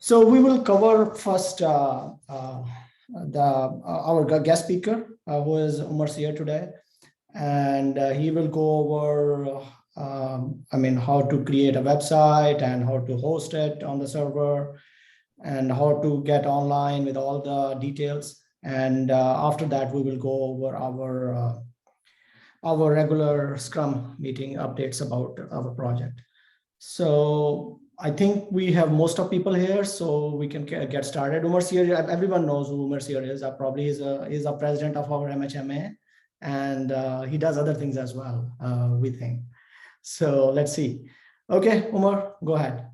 So we will cover first our guest speaker, who is Umar Sear today, and he will go over, how to create a website and how to host it on the server, and how to get online with all the details. And after that, we will go over our regular Scrum meeting updates about our project. So I think we have most of people here, so we can get started. Umar Sear, everyone knows who Umar Sear is. Probably is a president of our MHMA, and he does other things as well, we think. So let's see. Okay, Umar, go ahead.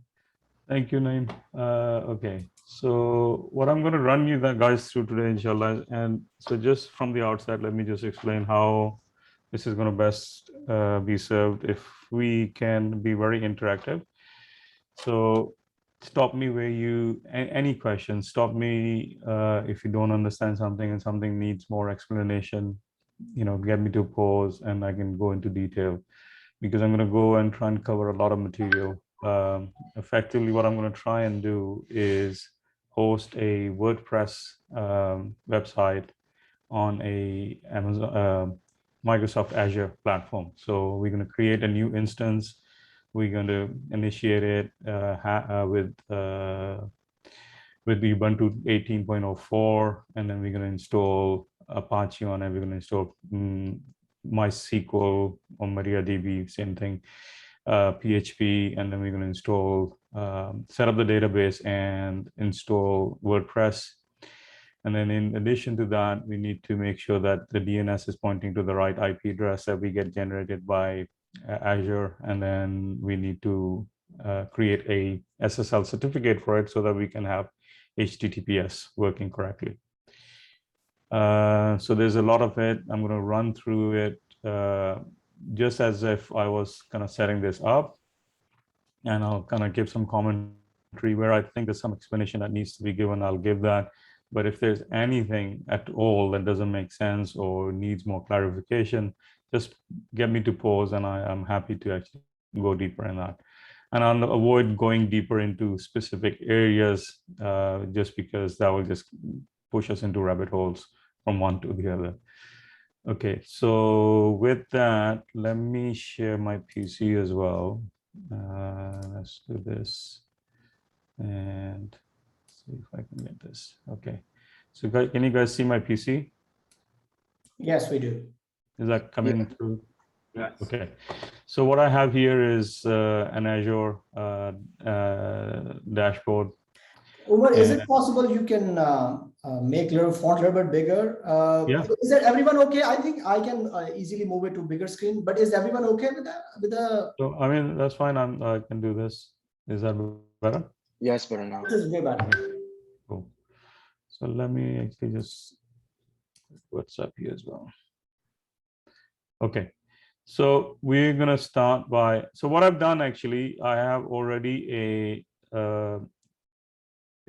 Thank you, Naeem. Okay, so what I'm going to run you guys through today, inshallah. And so just from the outset, let me just explain how this is going to best be served if we can be very interactive. So stop me where any questions, stop me if you don't understand something and something needs more explanation, get me to pause and I can go into detail, because I'm going to go and try and cover a lot of material. Effectively, what I'm going to try and do is host a WordPress website on a Microsoft Azure platform. So we're going to create a new instance. We're going to initiate it with the Ubuntu 18.04, and then we're going to install Apache on it. We're going to install MySQL or MariaDB, same thing, PHP, and then we're going to install, set up the database and install WordPress. And then in addition to that, we need to make sure that the DNS is pointing to the right IP address that we get generated by Azure. And then we need to create a SSL certificate for it so that we can have HTTPS working correctly. So there's a lot of it. I'm going to run through it just as if I was kind of setting this up, and I'll kind of give some commentary where I think there's some explanation that needs to be given. I'll give that. But if there's anything at all that doesn't make sense or needs more clarification, just get me to pause, and I'm happy to actually go deeper in that. And I'll avoid going deeper into specific areas just because that will just push us into rabbit holes from one to the other. Okay, so with that, let me share my PC as well. Let's do this and see if I can get this. Okay, so can you guys see my PC? Yes, we do. Is that coming through? Yes. Okay, so what I have here is an Azure dashboard. Umar, is it possible you can make your font a little bit bigger? Yeah. Is that everyone okay? I think I can easily move it to bigger screen, but is everyone okay with that? So I mean, that's fine. I can do this. Is that better? Yes, better now. This is way better. Cool. So let me actually just what's up here as well. Okay. So we're gonna start by. So what I've done actually, I have already a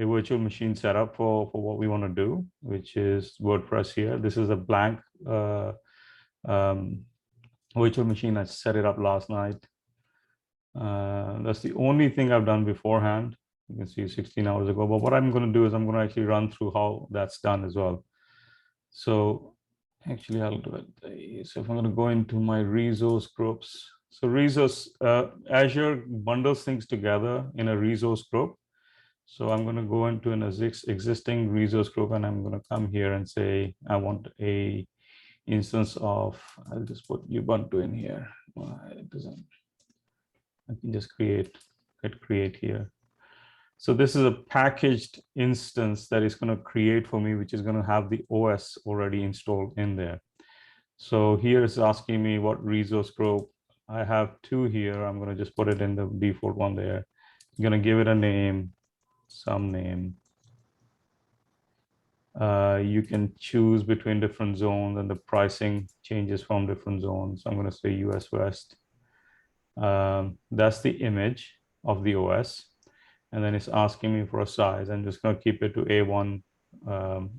virtual machine set up for what we want to do, which is WordPress here. This is a blank virtual machine. I set it up last night. That's the only thing I've done beforehand. You can see 16 hours ago. But what I'm going to do is I'm going to actually run through how that's done as well. So actually, I'll do it. So if I'm going to go into my resource groups. So resource, Azure bundles things together in a resource group. So I'm going to go into an existing resource group, and I'm going to come here and say, I want a instance of, I'll just put Ubuntu in here. It doesn't, I can just hit create here. So this is a packaged instance that is going to create for me, which is going to have the OS already installed in there. So here it's asking me what resource group. I have two here. I'm going to just put it in the default one there. I'm going to give it a name, some name. You can choose between different zones, and the pricing changes from different zones. I'm going to say US West. That's the image of the OS. And then it's asking me for a size. I'm just going to keep it to A1.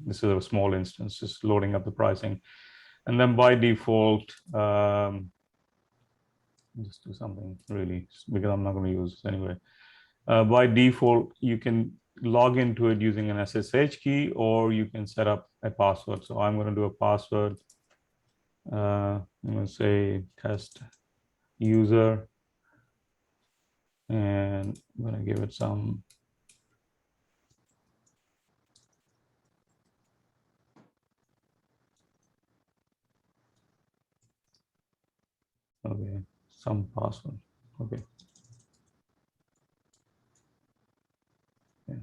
This is a small instance, just loading up the pricing. And then by default, just do something really, because I'm not going to use this anyway. By default, you can log into it using an SSH key, or you can set up a password. So I'm going to do a password. I'm going to say test user, and I'm going to give it some. Okay, some password. Okay. Yeah.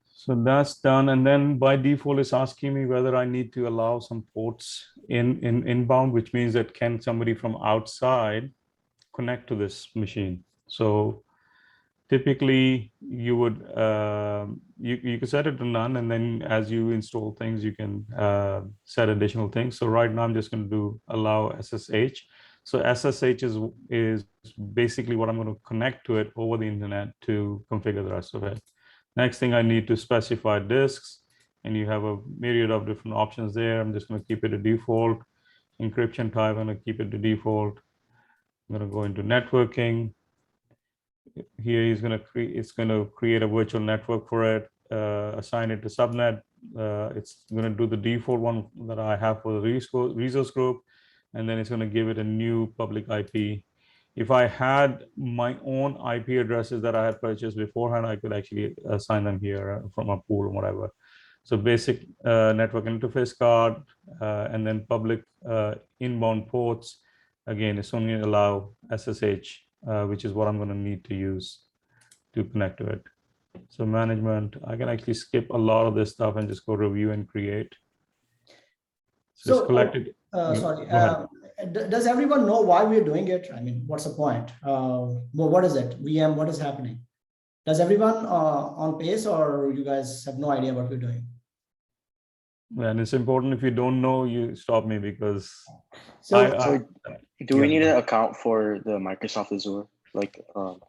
So that's done. And then by default, it's asking me whether I need to allow some ports in inbound, which means that can somebody from outside connect to this machine. So typically you would you can set it to none, and then as you install things you can set additional things. So right now I'm just going to do allow SSH. So SSH is basically what I'm going to connect to it over the internet to configure the rest of it. Next thing, I need to specify disks, and you have a myriad of different options there. I'm just going to keep it a default. Encryption type, I'm going to keep it to default. I'm going to go into networking. Here he's going to create, it's going to create a virtual network for it, assign it to subnet. It's going to do the default one that I have for the resource group, and then it's going to give it a new public IP. If I had my own IP addresses that I had purchased beforehand, I could actually assign them here from a pool or whatever. So basic network interface card, and then public inbound ports. Again, it's only allow SSH, which is what I'm going to need to use to connect to it. So management, I can actually skip a lot of this stuff and just go review and create. So it's collected. Sorry, does everyone know why we're doing it? I mean, what's the point? Well, what is it? VM, what is happening? Does everyone on pace, or you guys have no idea what we're doing? And it's important, if you don't know, you stop me, because so do we need an account for the Microsoft Azure? Like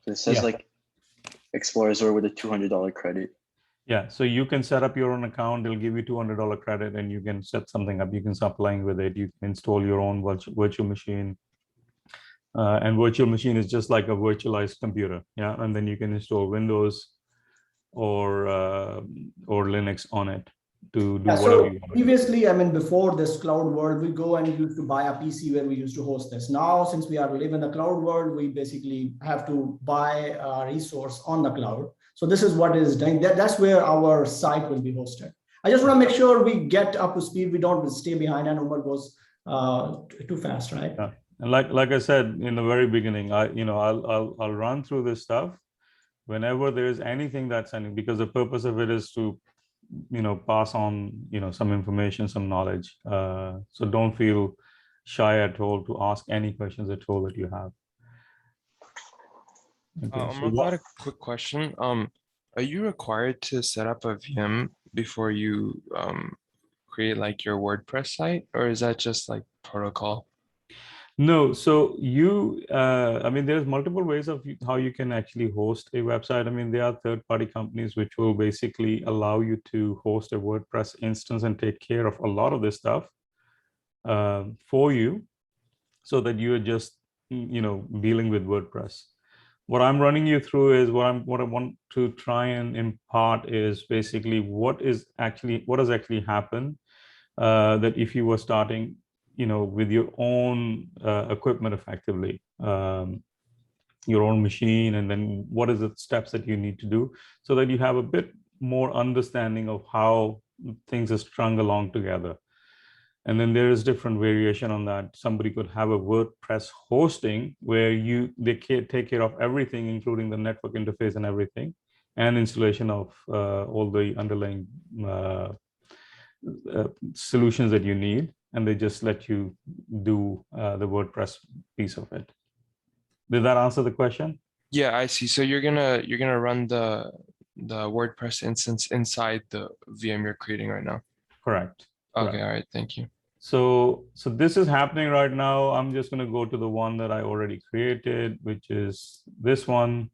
it says like Explore Azure with a $200 credit. Yeah, so you can set up your own account. They'll give you $200 credit, and you can set something up. You can start playing with it. You can install your own virtual machine. And virtual machine is just like a virtualized computer. Yeah, and then you can install Windows or Linux on it to do whatever you want. Previously, I mean, before this cloud world, we go and used to buy a PC where we used to host this. Now, since we are living in the cloud world, we basically have to buy a resource on the cloud. So this is what is done. That's where our site will be hosted. I just want to make sure we get up to speed. We don't stay behind and Umar goes too fast, right? Yeah. And like I said in the very beginning, I'll run through this stuff whenever there is anything that's ending, because the purpose of it is to pass on some information, some knowledge. So don't feel shy at all to ask any questions at all that you have. Okay, I've got a quick question. Are you required to set up a VM before you create like your WordPress site, or is that just like protocol? No, so I mean, there's multiple ways of how you can actually host a website. I mean, there are third-party companies which will basically allow you to host a WordPress instance and take care of a lot of this stuff for you, so that you are just dealing with WordPress. What I'm running you through is what I want to try and impart is basically what has actually happened, that if you were starting with your own equipment effectively, your own machine, and then what is the steps that you need to do, so that you have a bit more understanding of how things are strung along together. And then there is different variation on that. Somebody could have a WordPress hosting where they take care of everything, including the network interface and everything, and installation of all the underlying solutions that you need, and they just let you do the WordPress piece of it. Did that answer the question? Yeah, I see. So you're gonna run the WordPress instance inside the VM you're creating right now. Correct. Okay, Correct. all right, thank you. So this is happening right now. I'm just going to go to the one that I already created, which is this one,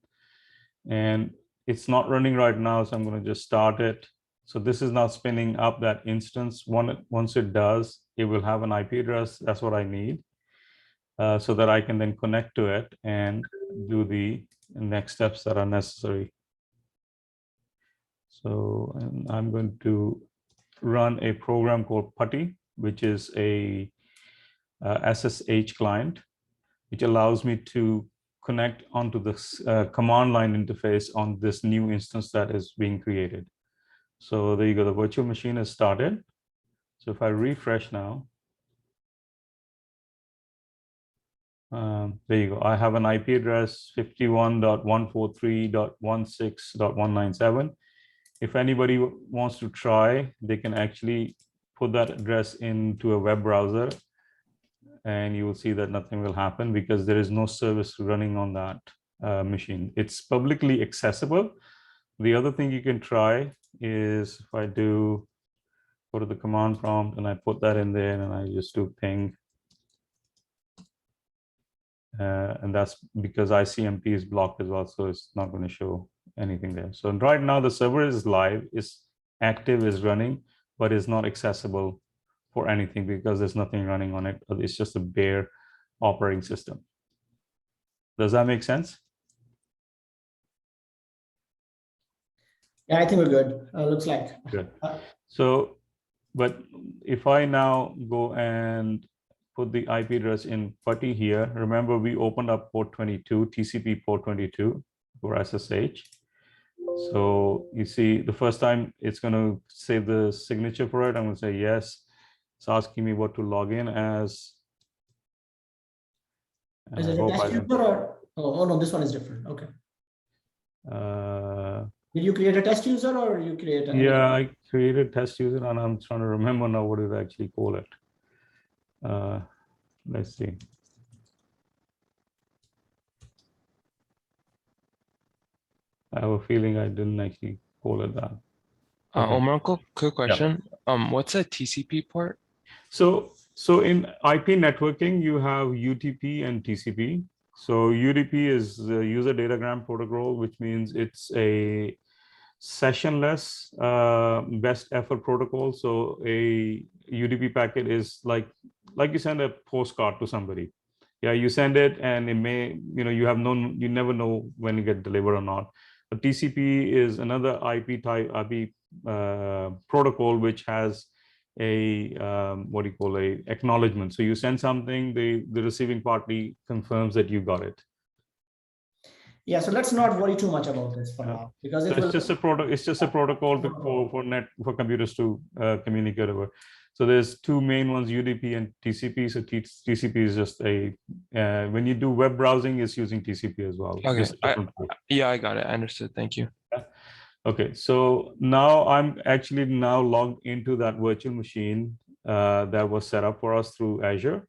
and it's not running right now, so I'm going to just start it. So this is now spinning up that instance. Once it does, it will have an IP address. That's what I need. so that I can then connect to it and do the next steps that are necessary. So and I'm going to run a program called Putty, which is a SSH client, which allows me to connect onto this command line interface on this new instance that is being created. So there you go, the virtual machine is started. So if I refresh now, there you go. I have an IP address 51.143.16.197. If anybody wants to try, they can actually put that address into a web browser, and you will see that nothing will happen because there is no service running on that machine. It's publicly accessible. The other thing you can try is if I do go to the command prompt and I put that in there and I just do ping. And that's because ICMP is blocked as well, so it's not going to show anything there. So right now the server is live, is active, is running, but is not accessible for anything because there's nothing running on it. It's just a bare operating system. Does that make sense? Yeah, I think we're good. Looks like. Good. So, but if I now go and put the IP address in Putty here, remember we opened up port 22, TCP port 22 for SSH. So you see the first time it's going to save the signature for it. I'm going to say yes. It's asking me what to log in as. Is it a test user or? Oh no, this one is different. Okay. Did you create a test user or you create? Yeah, I created test user and I'm trying to remember now what it actually call it. Let's see. I have a feeling I didn't actually call it that. Okay. Omar, quick question. Yeah. What's a TCP port? So in IP networking, you have UDP and TCP. So UDP is the user datagram protocol, which means it's a sessionless best effort protocol. So a UDP packet is like you send a postcard to somebody. Yeah, you send it and it may, you never know when you get delivered or not. But TCP is another IP type, IP protocol, which has a acknowledgement. So you send something, the receiving party confirms that you got it. Yeah, so let's not worry too much about this for now because it's just a protocol for computers to communicate over. So there's two main ones, UDP and TCP. So TCP is just a when you do web browsing, it's using TCP as well. Okay, yeah, I got it. I understood. Thank you. Yeah. Okay, so now I'm actually logged into that virtual machine that was set up for us through Azure.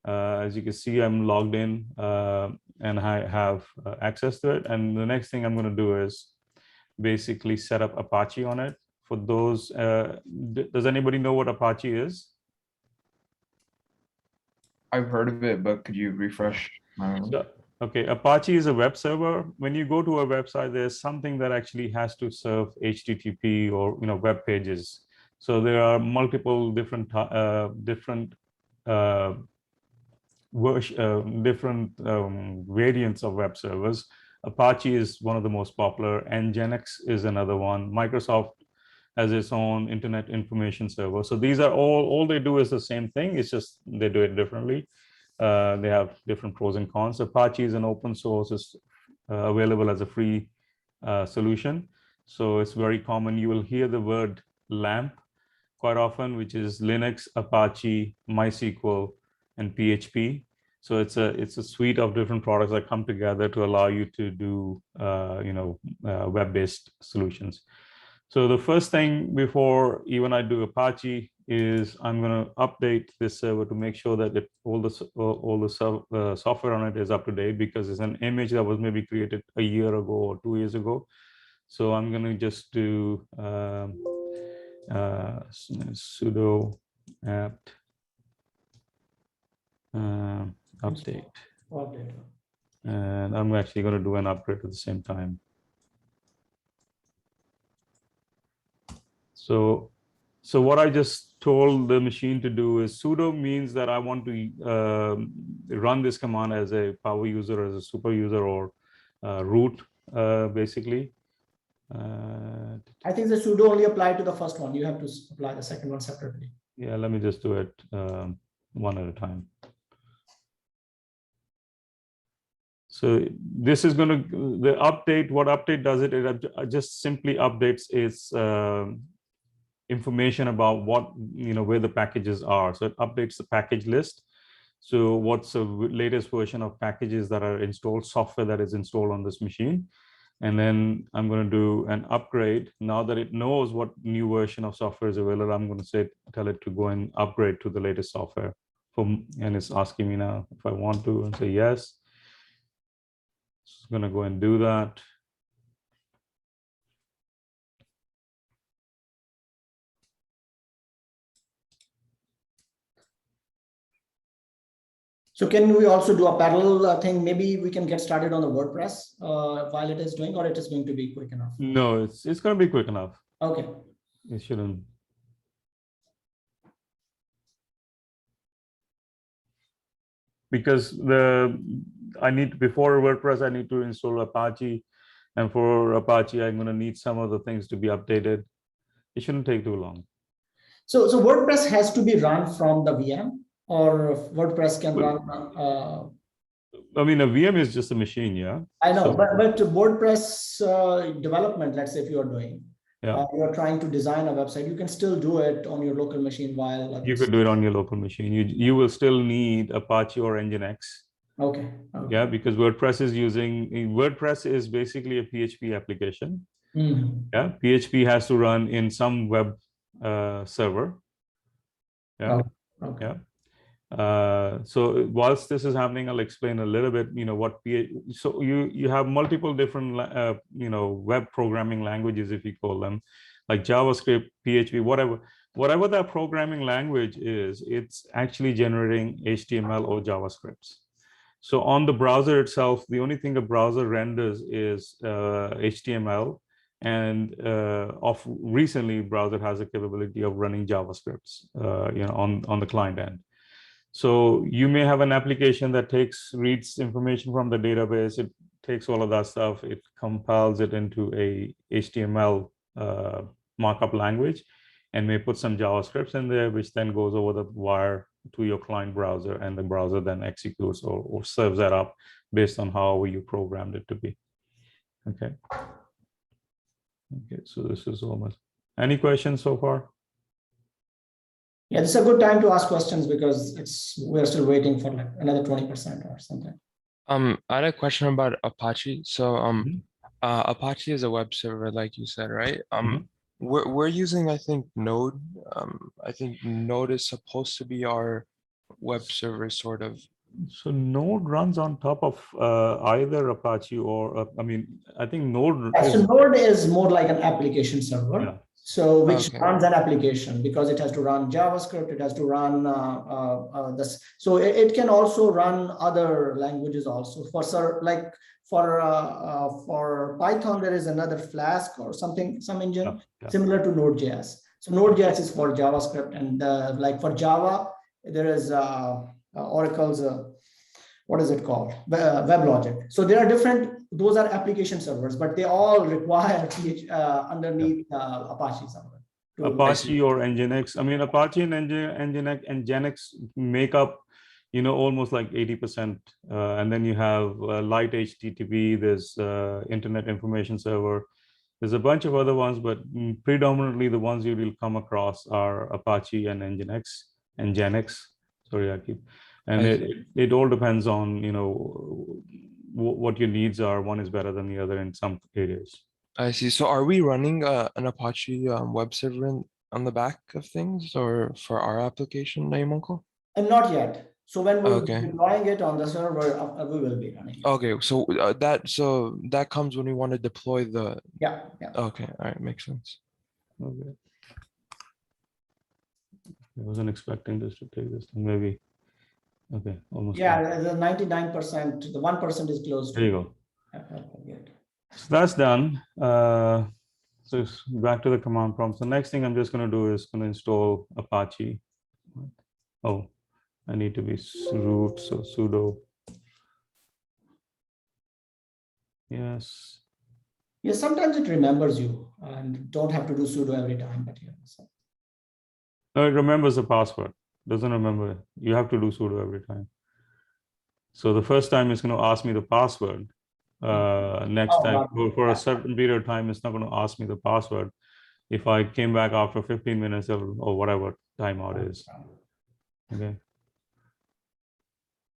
As you can see, I'm logged in and I have access to it. And the next thing I'm going to do is basically set up Apache on it. For those, does anybody know what Apache is? I've heard of it, but could you refresh my memory? Okay, Apache is a web server. When you go to a website, there's something that actually has to serve HTTP or web pages. So there are multiple different variants of web servers. Apache is one of the most popular, and Nginx is another one. Microsoft has its own Internet Information Server. So these are all they do is the same thing. It's just they do it differently. They have different pros and cons. Apache is an open source, is available as a free solution. So it's very common. You will hear the word LAMP quite often, which is Linux, Apache, MySQL, and PHP. So it's a suite of different products that come together to allow you to do web-based solutions. So the first thing before even I do Apache is I'm going to update this server to make sure that all the software on it is up to date, because it's an image that was maybe created a year ago or 2 years ago. So I'm going to just do sudo apt update. And I'm actually going to do an upgrade at the same time. So So what I just told the machine to do is sudo means that I want to run this command as a power user, as a super user, or root, basically. I think the sudo only apply to the first one. You have to apply the second one separately. Yeah, let me just do it one at a time. So this is going to, the update, what update does it? It just simply updates its information about what, where the packages are. So it updates the package list. So what's the latest version of packages that are installed, software that is installed on this machine. And then I'm going to do an upgrade. Now that it knows what new version of software is available, I'm going to say, tell it to go and upgrade to the latest software. And it's asking me now if I want to, and say yes. It's going to go and do that. So can we also do a parallel thing? Maybe we can get started on the WordPress while it is doing, or it is going to be quick enough? No, it's going to be quick enough. Okay. It shouldn't. Because before WordPress, I need to install Apache. And for Apache, I'm going to need some of the things to be updated. It shouldn't take too long. So WordPress has to be run from the VM, or WordPress can run. I mean, a VM is just a machine, yeah. I know, but WordPress development, let's say if you are doing, yeah, you are trying to design a website, you can still do it on your local machine while you could do it on your local machine. You will still need Apache or Nginx. Okay. Yeah, because WordPress is basically a PHP application. Yeah, PHP has to run in some web server. Yeah. Okay. Yeah. So whilst this is happening, I'll explain a little bit, what so you have multiple different, web programming languages, if you call them, like JavaScript, PHP, whatever that programming language is, it's actually generating HTML or JavaScripts. So on the browser itself, the only thing a browser renders is HTML. And recently, browser has a capability of running JavaScripts, on the client end. So you may have an application that reads information from the database. It takes all of that stuff. It compiles it into a HTML markup language, and may put some JavaScripts in there, which then goes over the wire to your client browser, and the browser then executes or serves that up based on how you programmed it to be. Okay. Okay, so this is almost. Any questions so far? Yeah, this is a good time to ask questions because we're still waiting for like another 20% or something. I had a question about Apache. So Apache is a web server, like you said, right? We're using, I think, Node. I think Node is supposed to be our web server, sort of. So Node runs on top of either Apache or, I think Node is... So Node is more like an application server. Yeah. So which runs an application because it has to run JavaScript, it has to run this. So it can also run other languages also. For Python, there is another Flask or something, some engine similar to Node.js. So Node.js is for JavaScript, and like for Java, there is Oracle's what is it called? WebLogic. So there are different, those are application servers, but they all require underneath Apache server. Apache or Nginx. Apache and Nginx make up, almost like 80%. And then you have light HTTP, there's Internet Information Server. There's a bunch of other ones, but predominantly the ones you will come across are Apache and Nginx. Sorry, I keep. And it all depends on, what your needs are. One is better than the other in some areas. I see. So are we running an Apache web server on the back of things, or for our application, Naimonko? And not yet. So when we're deploying it on the server, we will be running it. Okay, so that comes when we want to deploy the... Yeah. Okay, all right, makes sense. Okay. I wasn't expecting this to take this thing, maybe. Okay, almost. Yeah, the 99%, the 1% is close to. There you go. So that's done. So back to the command prompt. So next thing I'm just going to do is going to install Apache. Oh, I need to be root, so sudo. Yes. Yeah, sometimes it remembers you and don't have to do sudo every time, but yeah. So. No, it remembers the password. Doesn't remember. You have to do sudo every time. So the first time it's going to ask me the password. Next time, for a certain period of time, it's not going to ask me the password. If I came back after 15 minutes or whatever timeout is. Okay.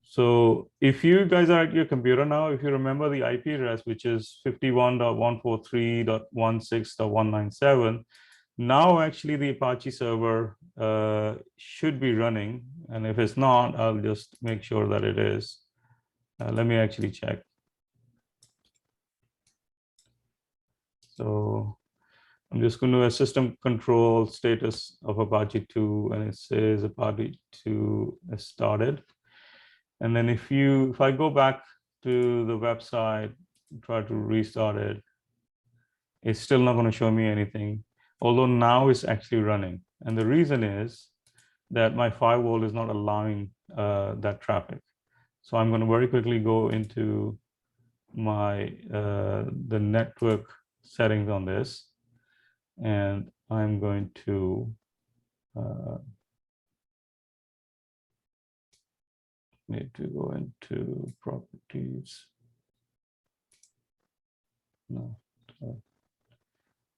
So if you guys are at your computer now, if you remember the IP address, which is 51.143.16.197, now actually the Apache server should be running. And if it's not, I'll just make sure that it is. Let me actually check. So I'm just going to a system control status of Apache 2, and it says Apache 2 is started. And then if I go back to the website, try to restart it, it's still not going to show me anything, although now it's actually running. And the reason is that my firewall is not allowing that traffic. So I'm going to very quickly go into my the network settings on this, and I'm going to need to go into properties. No.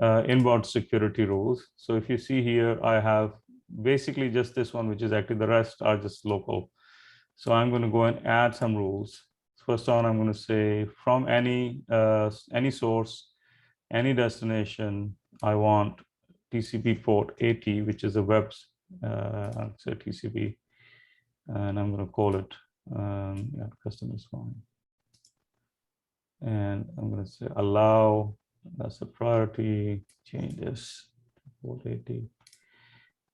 Inbound security rules. So if you see here, I have basically just this one, which is active. The rest are just local. So I'm going to go and add some rules. First on, I'm going to say from any source, any destination, I want TCP port 80, which is a web, I'll say TCP, and I'm going to call it yeah, custom is fine. And I'm going to say allow, that's a priority, change this to port 80.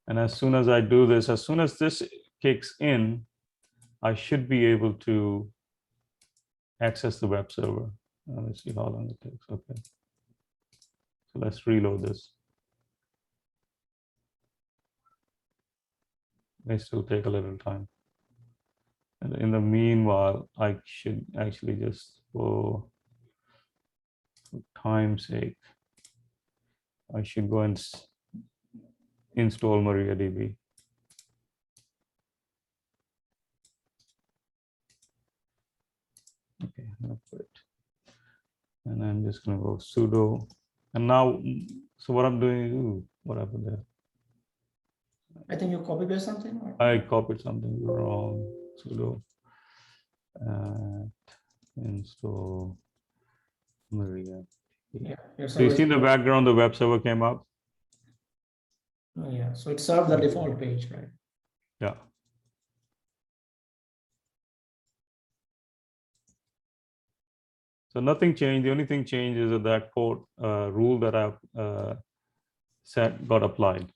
And as soon as I do this, as soon as this kicks in, I should be able to access the web server. Let's see how long it takes. Okay. So let's reload this. May still take a little time. And in the meanwhile, I should actually just, for time's sake, I should go and install MariaDB. Okay, I'll put it. And I'm just going to go sudo. And now, so what I'm doing, ooh, what happened there? I think you copy paste something. Or? I copied something wrong. Sudo install Maria. Yeah. So you see in the background, the web server came up. Oh, yeah. So it served the default page, right? Yeah. So nothing changed. The only thing changed is that port rule that I've set got applied.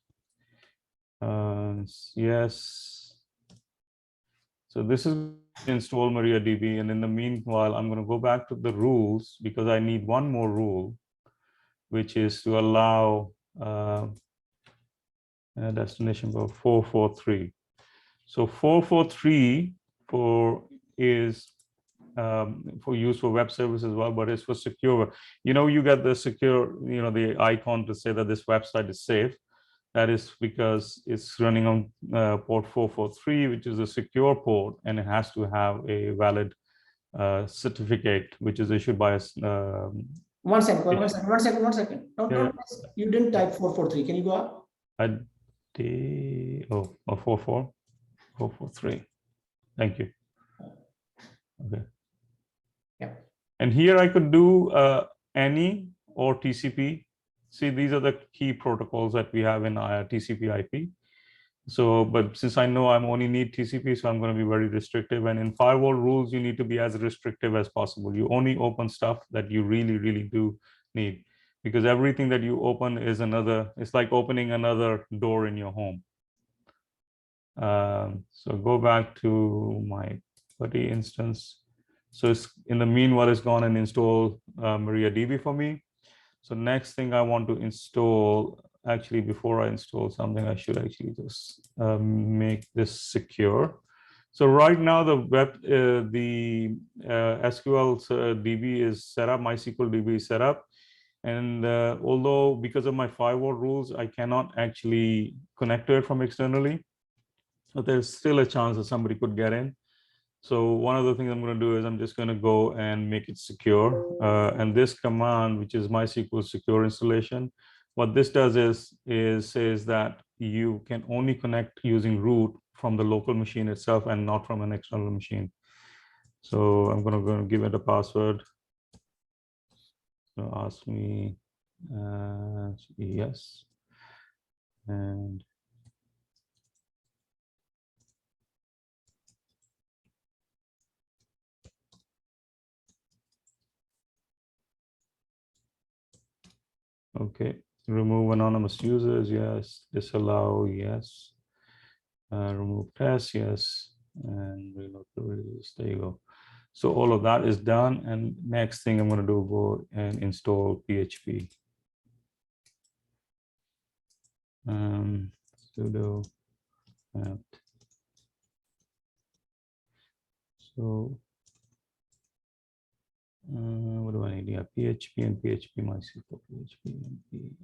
Yes. So this is install MariaDB, and in the meanwhile, I'm going to go back to the rules because I need one more rule, which is to allow destination for 443. So 443 is for use for web service as well, but it's for secure. You know, you get the secure, you know, the icon to say that this website is safe. That is because it's running on port 443, which is a secure port, and it has to have a valid certificate, which is issued by us. One second. No, you didn't type 443. Can you go up? I did. Oh, 443. Thank you. Okay. Yeah. And here I could do any or TCP. See, these are the key protocols that we have in TCP IP. So, but since I know I'm only need TCP, so I'm going to be very restrictive. And in firewall rules, you need to be as restrictive as possible. You only open stuff that you really, really do need, because everything that you open is another, it's like opening another door in your home. So go back to my PuTTY instance. So it's, in the meanwhile, it's gone and installed MariaDB for me. So next thing I want to install, actually, before I install something, I should actually just make this secure. So right now the SQL DB is set up, MySQL DB is set up. And although because of my firewall rules, I cannot actually connect to it from externally, but there's still a chance that somebody could get in. So one of the things I'm going to do is I'm just going to go and make it secure. And this command, which is MySQL secure installation, what this does is says that you can only connect using root from the local machine itself and not from an external machine. So I'm going to give it a password. So ask me yes. And okay, remove anonymous users, yes. Disallow, yes. Remove tests, yes. And reload privileges, there you go. So all of that is done. And next thing I'm going to do, go and install PHP. Sudo apt. So what do I need? Yeah, PHP and PHP MySQL, PHP and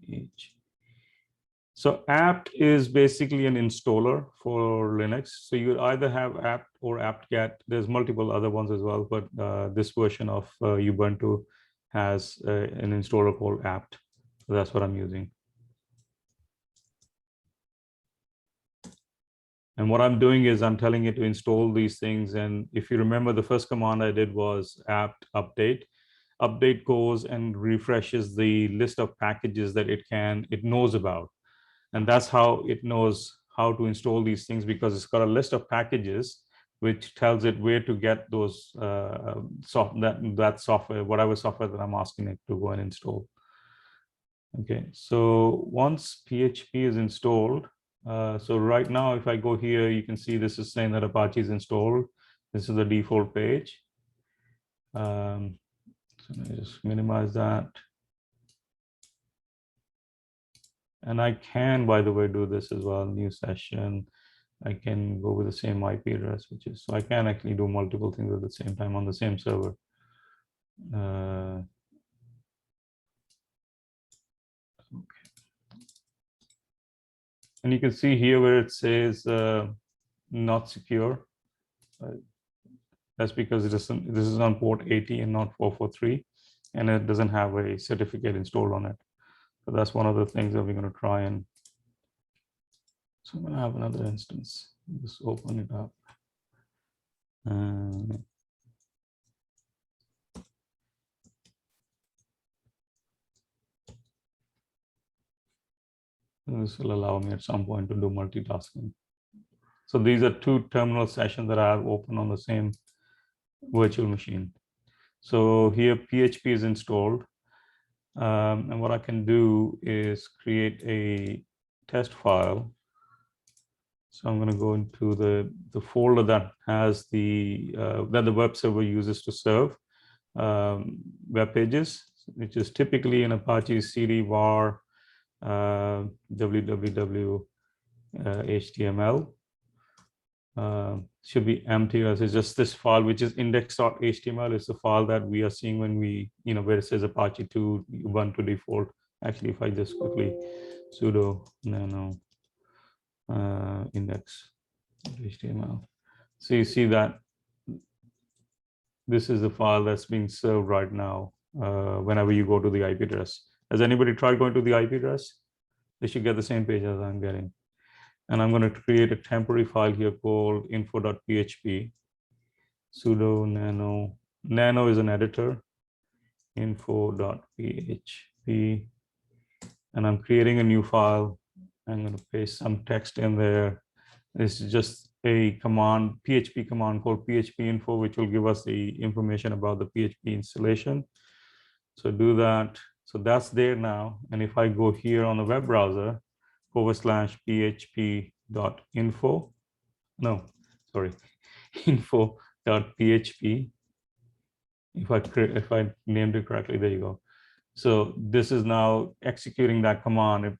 PH. So apt is basically an installer for Linux. So you either have apt or apt-get. There's multiple other ones as well, but this version of Ubuntu has an installer called apt. So that's what I'm using. And what I'm doing is I'm telling it to install these things. And if you remember, the first command I did was apt update. Update goes and refreshes the list of packages that it knows about. And that's how it knows how to install these things, because it's got a list of packages which tells it where to get those that software, whatever software that I'm asking it to go and install. Okay, so once PHP is installed, so right now if I go here, you can see this is saying that Apache is installed. This is the default page. So let me just minimize that. And I can, by the way, do this as well, new session. I can go with the same IP address, which is, so I can actually do multiple things at the same time on the same server. Okay. And you can see here where it says not secure. That's because this is on port 80 and not 443, and it doesn't have a certificate installed on it. So that's one of the things that we're going to try. And so I'm going to have another instance. Just open it up. This will allow me at some point to do multitasking. So these are two terminal sessions that I have open on the same virtual machine. So here PHP is installed. And what I can do is create a test file. So I'm going to go into the folder that has that the web server uses to serve web pages, which is typically in Apache cd var www HTML. Should be empty, as it's just this file, which is index.html. is the file that we are seeing when we, where it says Apache 2 Ubuntu default. Actually, if I just quickly sudo nano index.html. So you see that this is the file that's being served right now whenever you go to the IP address. Has anybody tried going to the IP address? They should get the same page as I'm getting. And I'm going to create a temporary file here called info.php. Sudo nano. Nano is an editor. Info.php. And I'm creating a new file. I'm going to paste some text in there. This is just a command, PHP command called php info, which will give us the information about the PHP installation. So do that. So that's there now. And if I go here on the web browser, /php.info, no, sorry, info.php. If I named it correctly, there you go. So this is now executing that command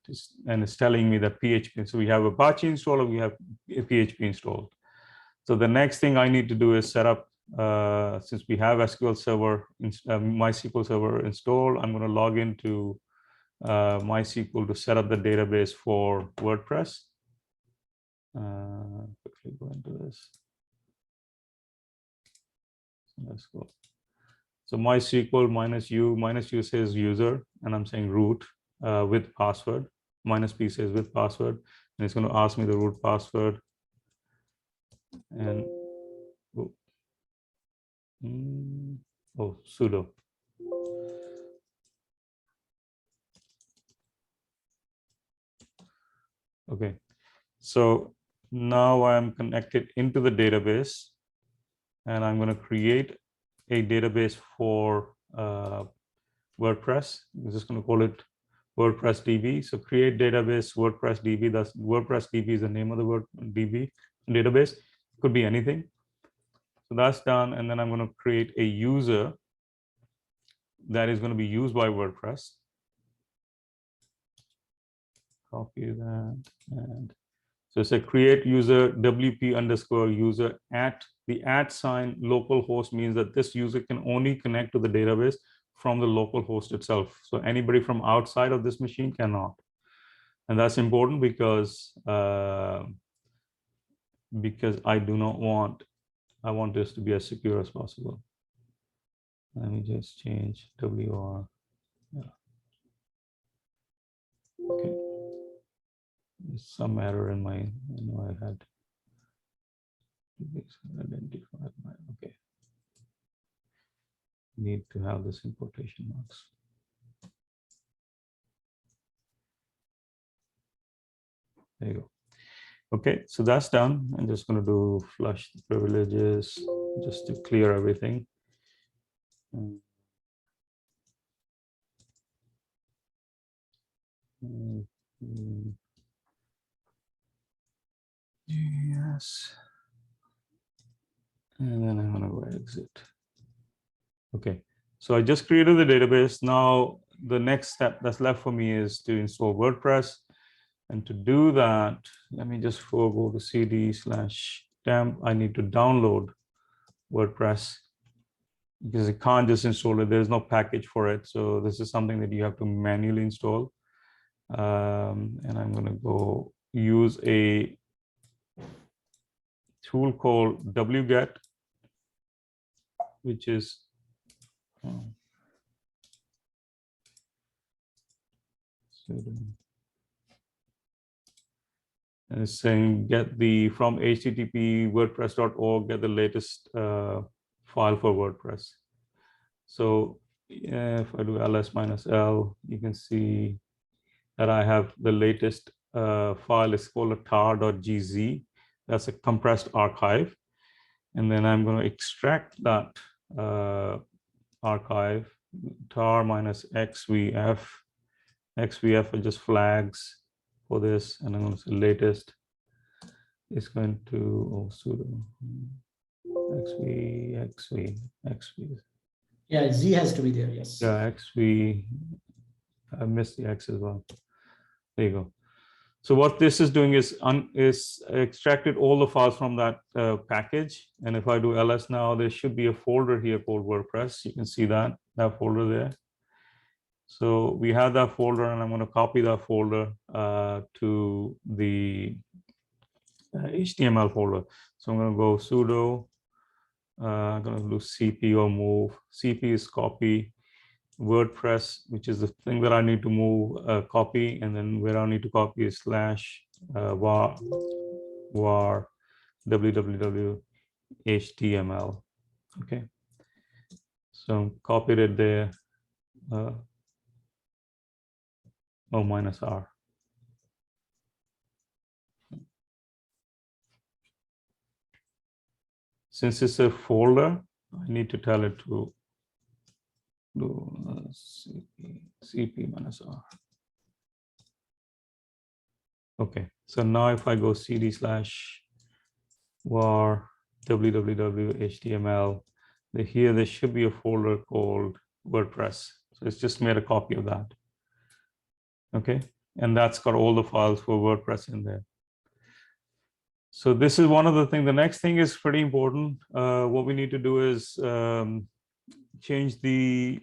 and it's telling me that PHP. So we have Apache installed, or we have PHP installed. So the next thing I need to do is set up, since we have SQL Server, MySQL Server installed, I'm going to log into MySQL to set up the database for WordPress. Quickly go into this. Let's go. So MySQL -u says user, and I'm saying root with password. -p says with password, and it's going to ask me the root password. And sudo. Okay, so now I'm connected into the database, and I'm going to create a database for WordPress. I'm just going to call it WordPress DB. So create database WordPress DB. That's WordPress DB is the name of the word DB database. Could be anything. So that's done, and then I'm going to create a user that is going to be used by WordPress. Copy that, and so it's a create user WP_user at the @ local host means that this user can only connect to the database from the local host itself. So anybody from outside of this machine cannot. And that's important because I do not want, I want this to be as secure as possible. Let me just change WR. Yeah. Okay. There's some error in my, I know I had identified my, okay. Need to have this in quotation marks. There you go. Okay, so that's done. I'm just going to do flush the privileges just to clear everything. Yes. And then I'm going to go exit. Okay, so I just created the database. Now the next step that's left for me is to install WordPress. And to do that, let me just go to cd/temp. I need to download WordPress because I can't just install it. There's no package for it. So this is something that you have to manually install. And I'm going to go use a tool called wget, which is and it's saying get the from http wordpress.org, get the latest file for WordPress. So if I do ls-l, you can see that I have the latest file is called a tar.gz. That's a compressed archive. And then I'm going to extract that archive, tar-xvf. xvf are just flags for this, and I'm going to say latest is going to sudo xv. Yeah, Z has to be there, yes. Yeah, xv. I missed the X as well. There you go. So what this is doing is extracted all the files from that package. And if I do ls now, there should be a folder here called WordPress. You can see that folder there. So we have that folder, and I'm going to copy that folder to the HTML folder. So I'm going to go sudo. I'm going to do cp or move. cp is copy. WordPress, which is the thing that I need to move, copy, and then where I need to copy is /var www html. Okay, so copied it there. -r. Since it's a folder, I need to tell it to do cp-r. Okay, so now if I go cd/var www html, here there should be a folder called WordPress. So So it's just made a copy of that. Okay, and that's got all the files for WordPress in there. So this is one of the things. The next thing is pretty important. What we need to do is change the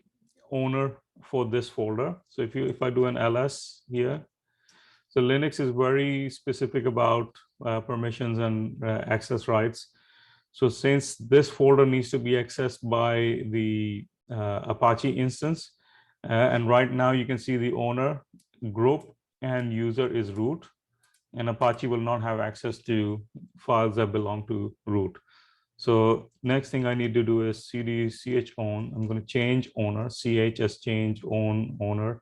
owner for this folder. So if I do an ls here, so Linux is very specific about permissions and access rights. So since this folder needs to be accessed by the Apache instance, and right now you can see the owner, group, and user is root, and Apache will not have access to files that belong to root. So next thing I need to do is cd chown. I'm going to change owner, ch as change own owner.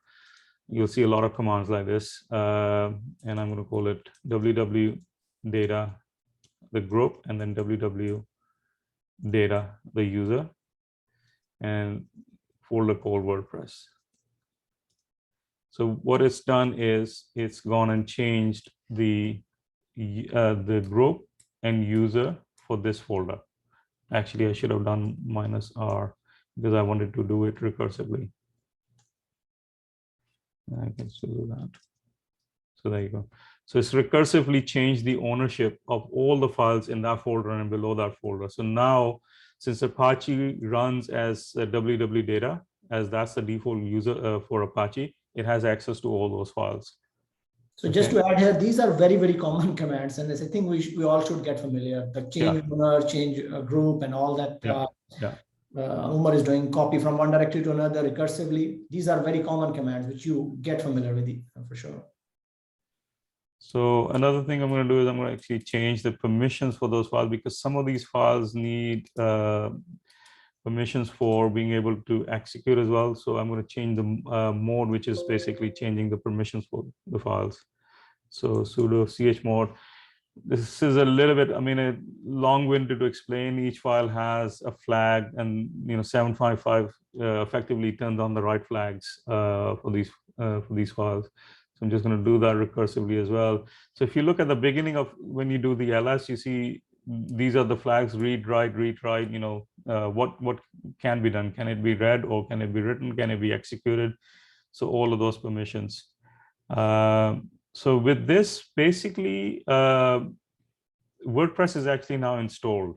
You'll see a lot of commands like this, and I'm going to call it ww data, the group, and then ww data, the user, and folder called WordPress. So what it's done is it's gone and changed the group and user for this folder. Actually, I should have done -r because I wanted to do it recursively. I can still do that. So there you go. So it's recursively changed the ownership of all the files in that folder and below that folder. So now, since Apache runs as ww data, as that's the default user for Apache, it has access to all those files. So just to add here, these are very, very common commands, and I think we all should get familiar. The change owner, change group, and all that. Umar is doing copy from one directory to another recursively. These are very common commands which you get familiar with for sure. So another thing I'm going to do is I'm going to actually change the permissions for those files, because some of these files need permissions for being able to execute as well. So I'm going to change the mode, which is basically changing the permissions for the files. So sudo chmod. This is a little bit, I mean, a long-winded to explain. Each file has a flag, and 755 effectively turns on the right flags for these files. So I'm just going to do that recursively as well. So if you look at the beginning of when you do the ls, you see these are the flags: read, write, what can be done. Can it be read, or can it be written? Can it be executed? So all of those permissions. So with this, basically, WordPress is actually now installed.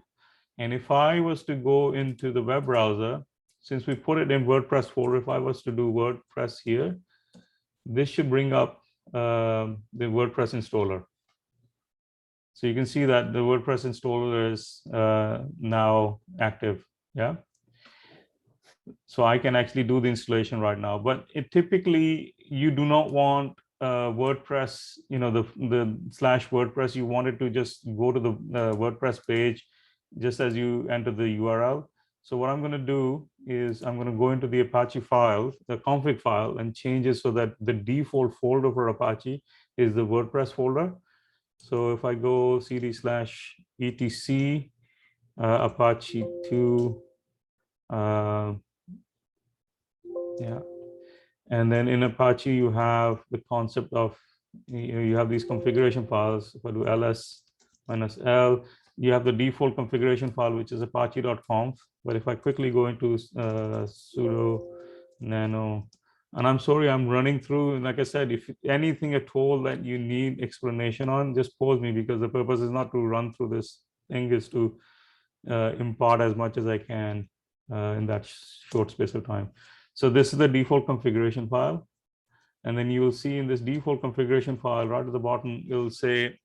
And if I was to go into the web browser, since we put it in WordPress folder, if I was to do WordPress here, this should bring up the WordPress installer. So you can see that the WordPress installer is now active. Yeah. So I can actually do the installation right now, but typically you do not want WordPress, the /WordPress. You want it to just go to the WordPress page just as you enter the URL. So what I'm going to do is I'm going to go into the Apache file, the config file, and change it so that the default folder for Apache is the WordPress folder. So if I go cd/etc Apache 2, and then in Apache you have the concept of you have these configuration files. If I do ls -l, you have the default configuration file, which is apache.conf. But if I quickly go into sudo nano, and I'm sorry, I'm running through, and like I said, if anything at all that you need explanation on, just pause me, because the purpose is not to run through this thing, is to impart as much as I can in that short space of time. So this is the default configuration file. And then you will see in this default configuration file, right at the bottom, it will say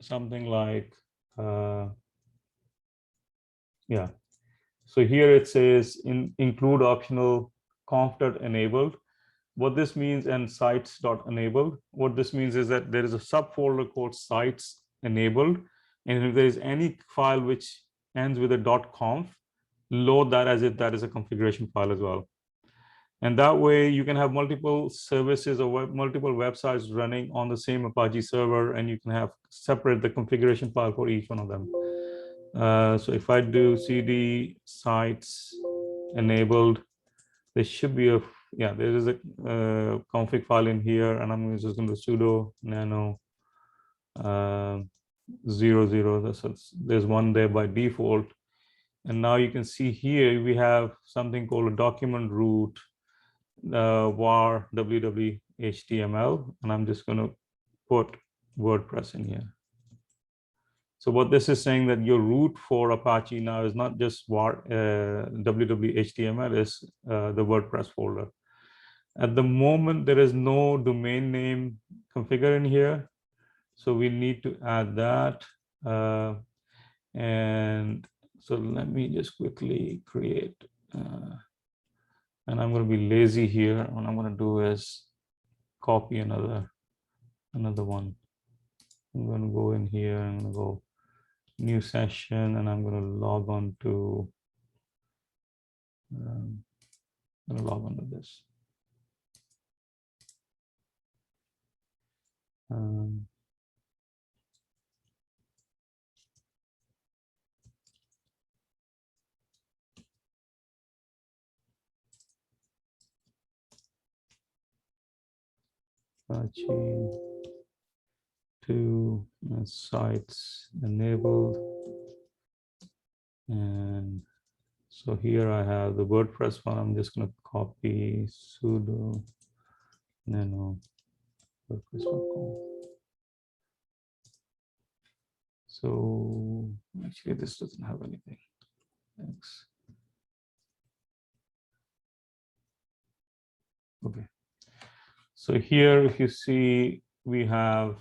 something like, so here it says include optional conf.enabled. What this means, and sites.enabled. What this means is that there is a subfolder called sites enabled. And if there is any file which ends with a .conf, load that as if that is a configuration file as well. And that way you can have multiple services or multiple websites running on the same Apache server, and you can have separate the configuration file for each one of them. So if I do cd sites enabled, there should be a, there is a config file in here, and I'm just going to sudo nano 00. There's one there by default. And now you can see here we have something called a document root. var www HTML, and I'm just going to put WordPress in here. So what this is saying that your root for Apache now is not just var www HTML, is the WordPress folder. At the moment, there is no domain name configured in here, so we need to add that. And so let me just quickly create, and I'm going to be lazy here. What I'm going to do is copy another one. I'm going to go in here. I'm going to go new session, and I'm going to log on to. I'm going to log on to this. Apache 2 sites enabled, and so here I have the WordPress one. I'm just going to copy sudo nano WordPress.com. So actually, this doesn't have anything. Thanks. Okay. So here, if you see, we have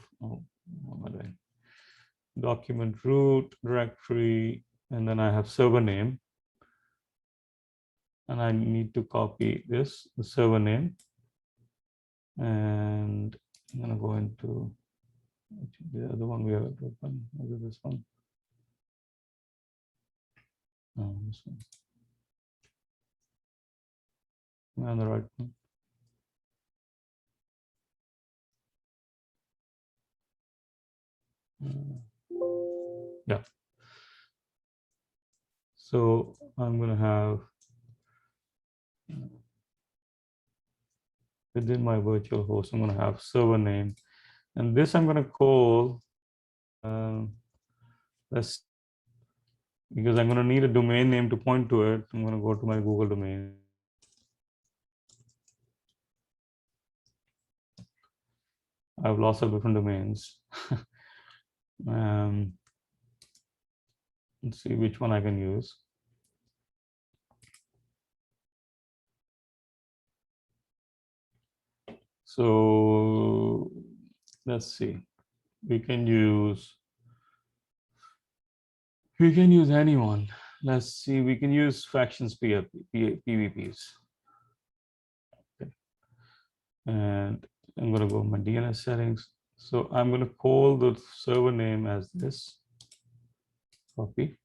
document root directory, and then I have server name, and I need to copy this, the server name, and I'm going to go into the other one we have to open. Is it this one? No, this one. Am I on the right one? Yeah. So I'm going to have within my virtual host, I'm going to have server name, and this I'm going to call let's, because I'm going to need a domain name to point to it. I'm going to go to my Google domain. I have lots of different domains. Let's see which one I can use. So let's see. We can use anyone. Let's see. We can use factions PVPs. Okay. And I'm going to go my DNS settings. So I'm going to call the server name as this. Copy.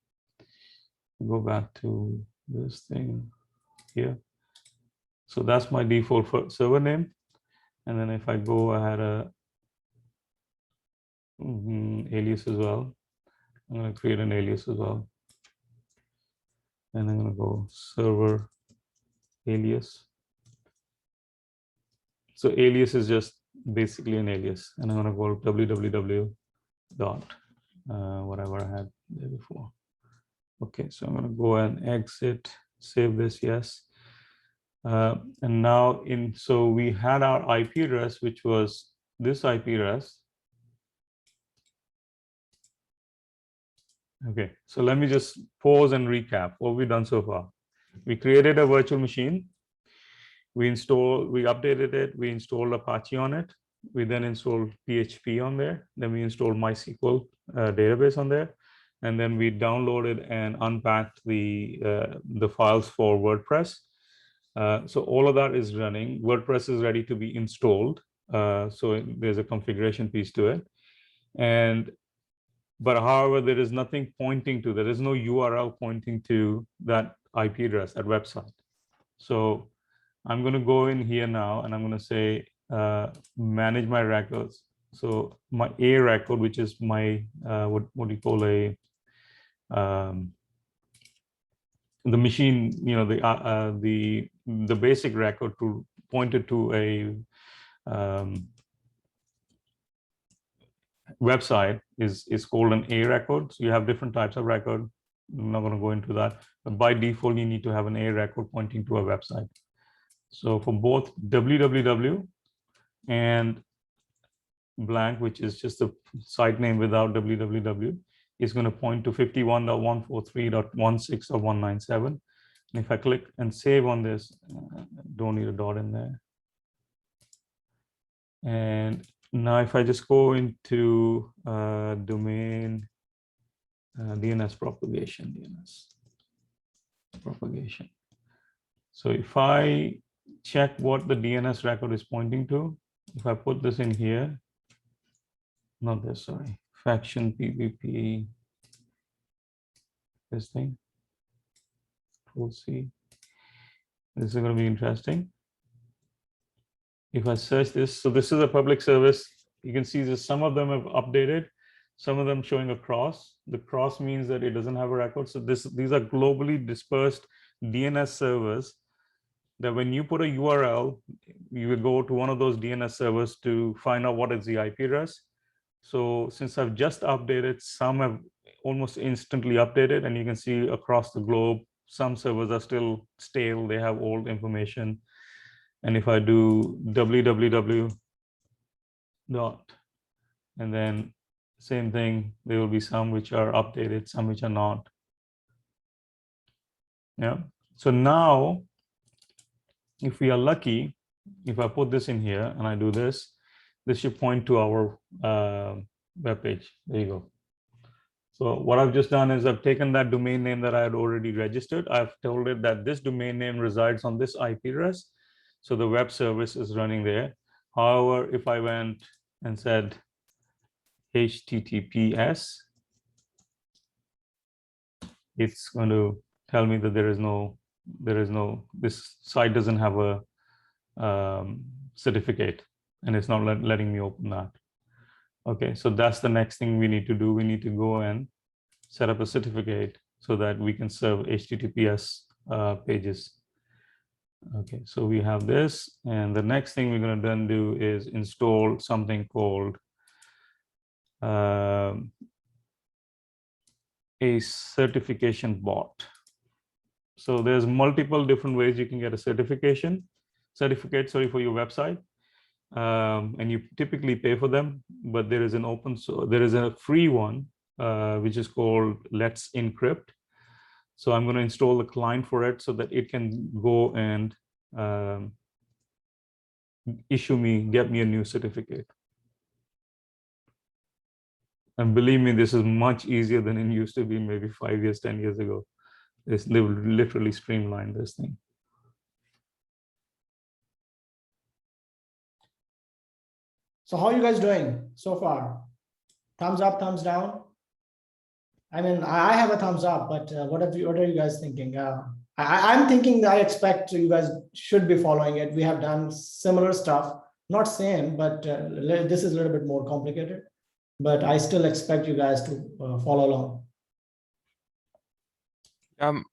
Go back to this thing here. So that's my default server name. And then if I go, I had a alias as well. I'm going to create an alias as well. And I'm going to go server alias. So alias is just basically an alias. And I'm going to go www dot whatever I had there before. Okay, so I'm going to go and exit, save this, yes. And now so we had our IP address, which was this IP address. Okay, so let me just pause and recap what we've done so far. We created a virtual machine. We updated it. We installed Apache on it. We then installed PHP on there. Then we installed MySQL database on there. And then we downloaded and unpacked the files for WordPress. So all of that is running. WordPress is ready to be installed. So there's a configuration piece to it. But however, there is nothing pointing to, there is no URL pointing to that IP address, that website. So I'm going to go in here now and I'm going to say, manage my records. So my A record, which is my, what do you call the machine, the basic record to point it to a website is called an A record. So you have different types of record. I'm not going to go into that, but by default, you need to have an A record pointing to a website. So for both www and blank, which is just the site name without www, is going to point to 51.143.16.197. And if I click and save on this, don't need a dot in there. And now if I just go into domain DNS propagation. So if I check what the DNS record is pointing to, if I put this in here, not this, sorry, faction PVP, this thing, we'll see. This is going to be interesting. If I search this, so this is a public service. You can see that some of them have updated, some of them showing a cross. The cross means that it doesn't have a record. So these are globally dispersed DNS servers that when you put a URL, you will go to one of those DNS servers to find out what is the IP address. So since I've just updated, some have almost instantly updated, and you can see across the globe, some servers are still stale, they have old information. And if I do www dot, and then same thing, there will be some which are updated, some which are not. Yeah. So now, if we are lucky, if I put this in here and I do this, this should point to our web page. There you go. So what I've just done is I've taken that domain name that I had already registered. I've told it that this domain name resides on this IP address. So the web service is running there. However, if I went and said HTTPS, it's going to tell me that this site doesn't have a certificate, and it's not letting me open that. Okay, so that's the next thing we need to do. We need to go and set up a certificate so that we can serve HTTPS pages. Okay, so we have this, and the next thing we're going to then do is install something called a certification bot. So there's multiple different ways you can get a certificate, for your website. And you typically pay for them, but there is a free one, which is called Let's Encrypt. So I'm going to install the client for it so that it can go and get me a new certificate. And believe me, this is much easier than it used to be maybe 5 years, 10 years ago. They've literally streamlined this thing. So how are you guys doing so far? Thumbs up, thumbs down? I mean, I have a thumbs up, but what are you guys thinking? I'm thinking that I expect you guys should be following it. We have done similar stuff, not same, but this is a little bit more complicated. But I still expect you guys to follow along.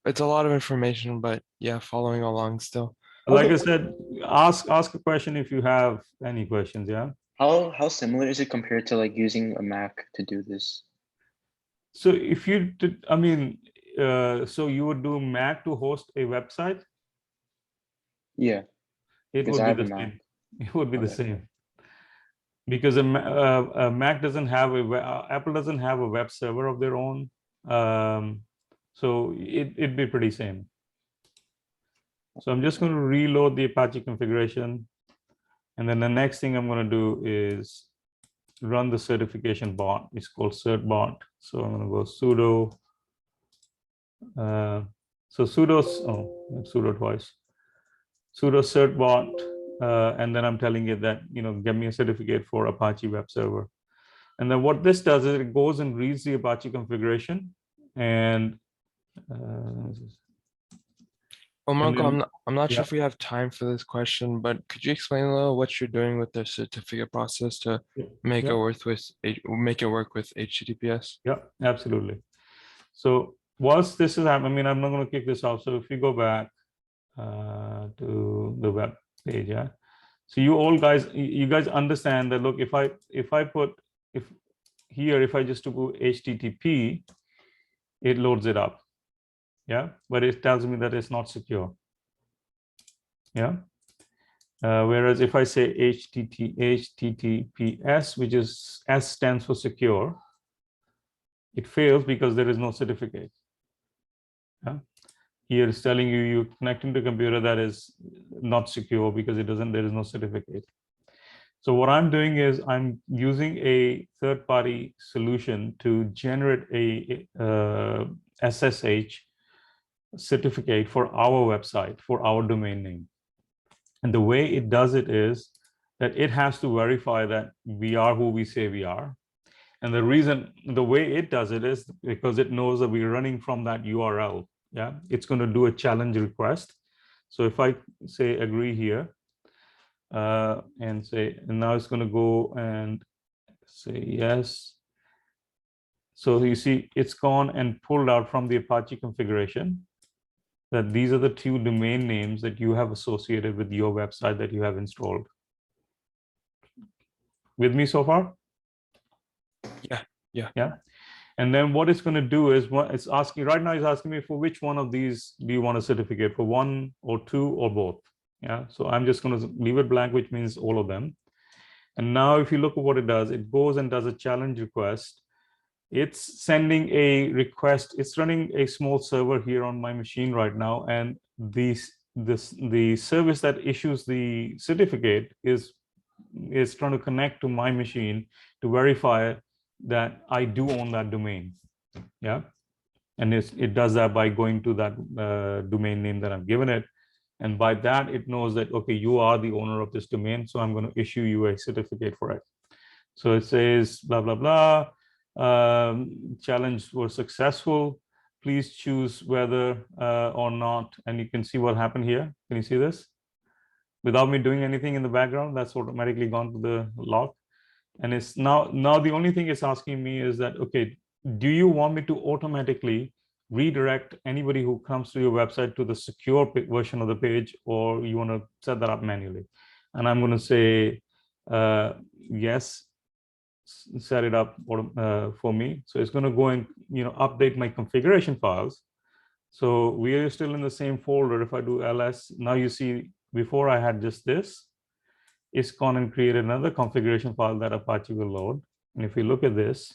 It's a lot of information, but yeah, following along still. Like Okay. I said, ask a question if you have any questions. Yeah. How similar is it compared to like using a Mac to do this? So if you did, I mean, so you would do Mac to host a website? Yeah. It would be the same. It would be the same. Because a Mac doesn't have Apple doesn't have a web server of their own. So it'd be pretty same. So I'm just going to reload the Apache configuration. And then the next thing I'm going to do is run the certification bot. It's called cert bot. So I'm going to go sudo. Sudo twice. Sudo cert bot. And then I'm telling it that, get me a certificate for Apache web server. And then what this does is it goes and reads the Apache configuration. And Marco, I'm not sure yeah. if we have time for this question, but could you explain a little what you're doing with the certificate process to make it work with HTTPS? Yeah, absolutely. So once this is happening, I mean, I'm not going to kick this off. So if you go back to the web page, yeah. So you guys understand that. Look, if I just do HTTP, it loads it up. Yeah, but it tells me that it's not secure. Yeah. Whereas if I say HTTPS, which is S stands for secure, it fails because there is no certificate. Yeah? Here it's telling you you're connecting to a computer that is not secure because there is no certificate. So what I'm doing is I'm using a third-party solution to generate a SSH certificate for our website, for our domain name. And the way it does it is that it has to verify that we are who we say we are. And the way it does it is because it knows that we're running from that URL. Yeah, it's going to do a challenge request. So if I say agree here, and now it's going to go and say yes. So you see, it's gone and pulled out from the Apache configuration that these are the two domain names that you have associated with your website that you have installed. With me so far? Yeah. And then what it's going to do is it's asking right now, it's asking me for which one of these do you want a certificate, for one or two or both. Yeah, so I'm just going to leave it blank, which means all of them. And now if you look at what it does, it goes and does a challenge request. It's sending a request. It's running a small server here on my machine right now. And the service that issues the certificate is trying to connect to my machine to verify that I do own that domain. Yeah. And it does that by going to that domain name that I've given it. And by that, it knows that, okay, you are the owner of this domain. So I'm going to issue you a certificate for it. So it says, blah, blah, blah. Challenge was successful. Please choose whether or not. And you can see what happened here. Can you see this? Without me doing anything in the background, that's automatically gone to the log. And it's now the only thing it's asking me is that, okay, do you want me to automatically redirect anybody who comes to your website to the secure version of the page, or you want to set that up manually? And I'm going to say, yes, set it up for me. So it's going to go and update my configuration files. So we are still in the same folder. If I do ls, now you see before I had just this, it's gone and created another configuration file that Apache will load. And if you look at this,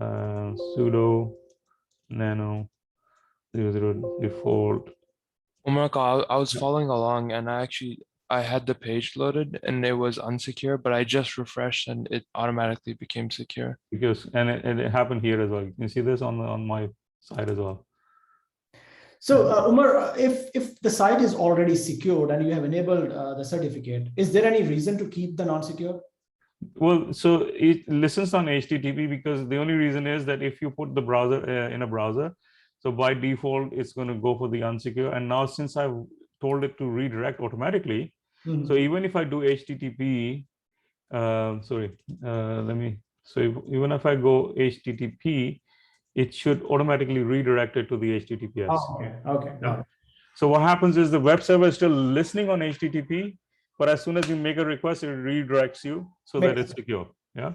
sudo nano 00 default. Umar, I was following along and I had the page loaded and it was unsecure, but I just refreshed and it automatically became secure. Because it happened here as well. You can see this on my side as well. So Umar, if the site is already secured and you have enabled the certificate, is there any reason to keep the non-secure? Well, so it listens on HTTP because the only reason is that if you put the browser in a browser, so by default, it's going to go for the unsecure. And now since I've told it to redirect automatically, so even if I do HTTP, even if I go HTTP, it should automatically redirect it to the HTTPS. Oh, okay. Yeah. So what happens is the web server is still listening on HTTP, but as soon as you make a request, it redirects you so that it's secure. Yeah.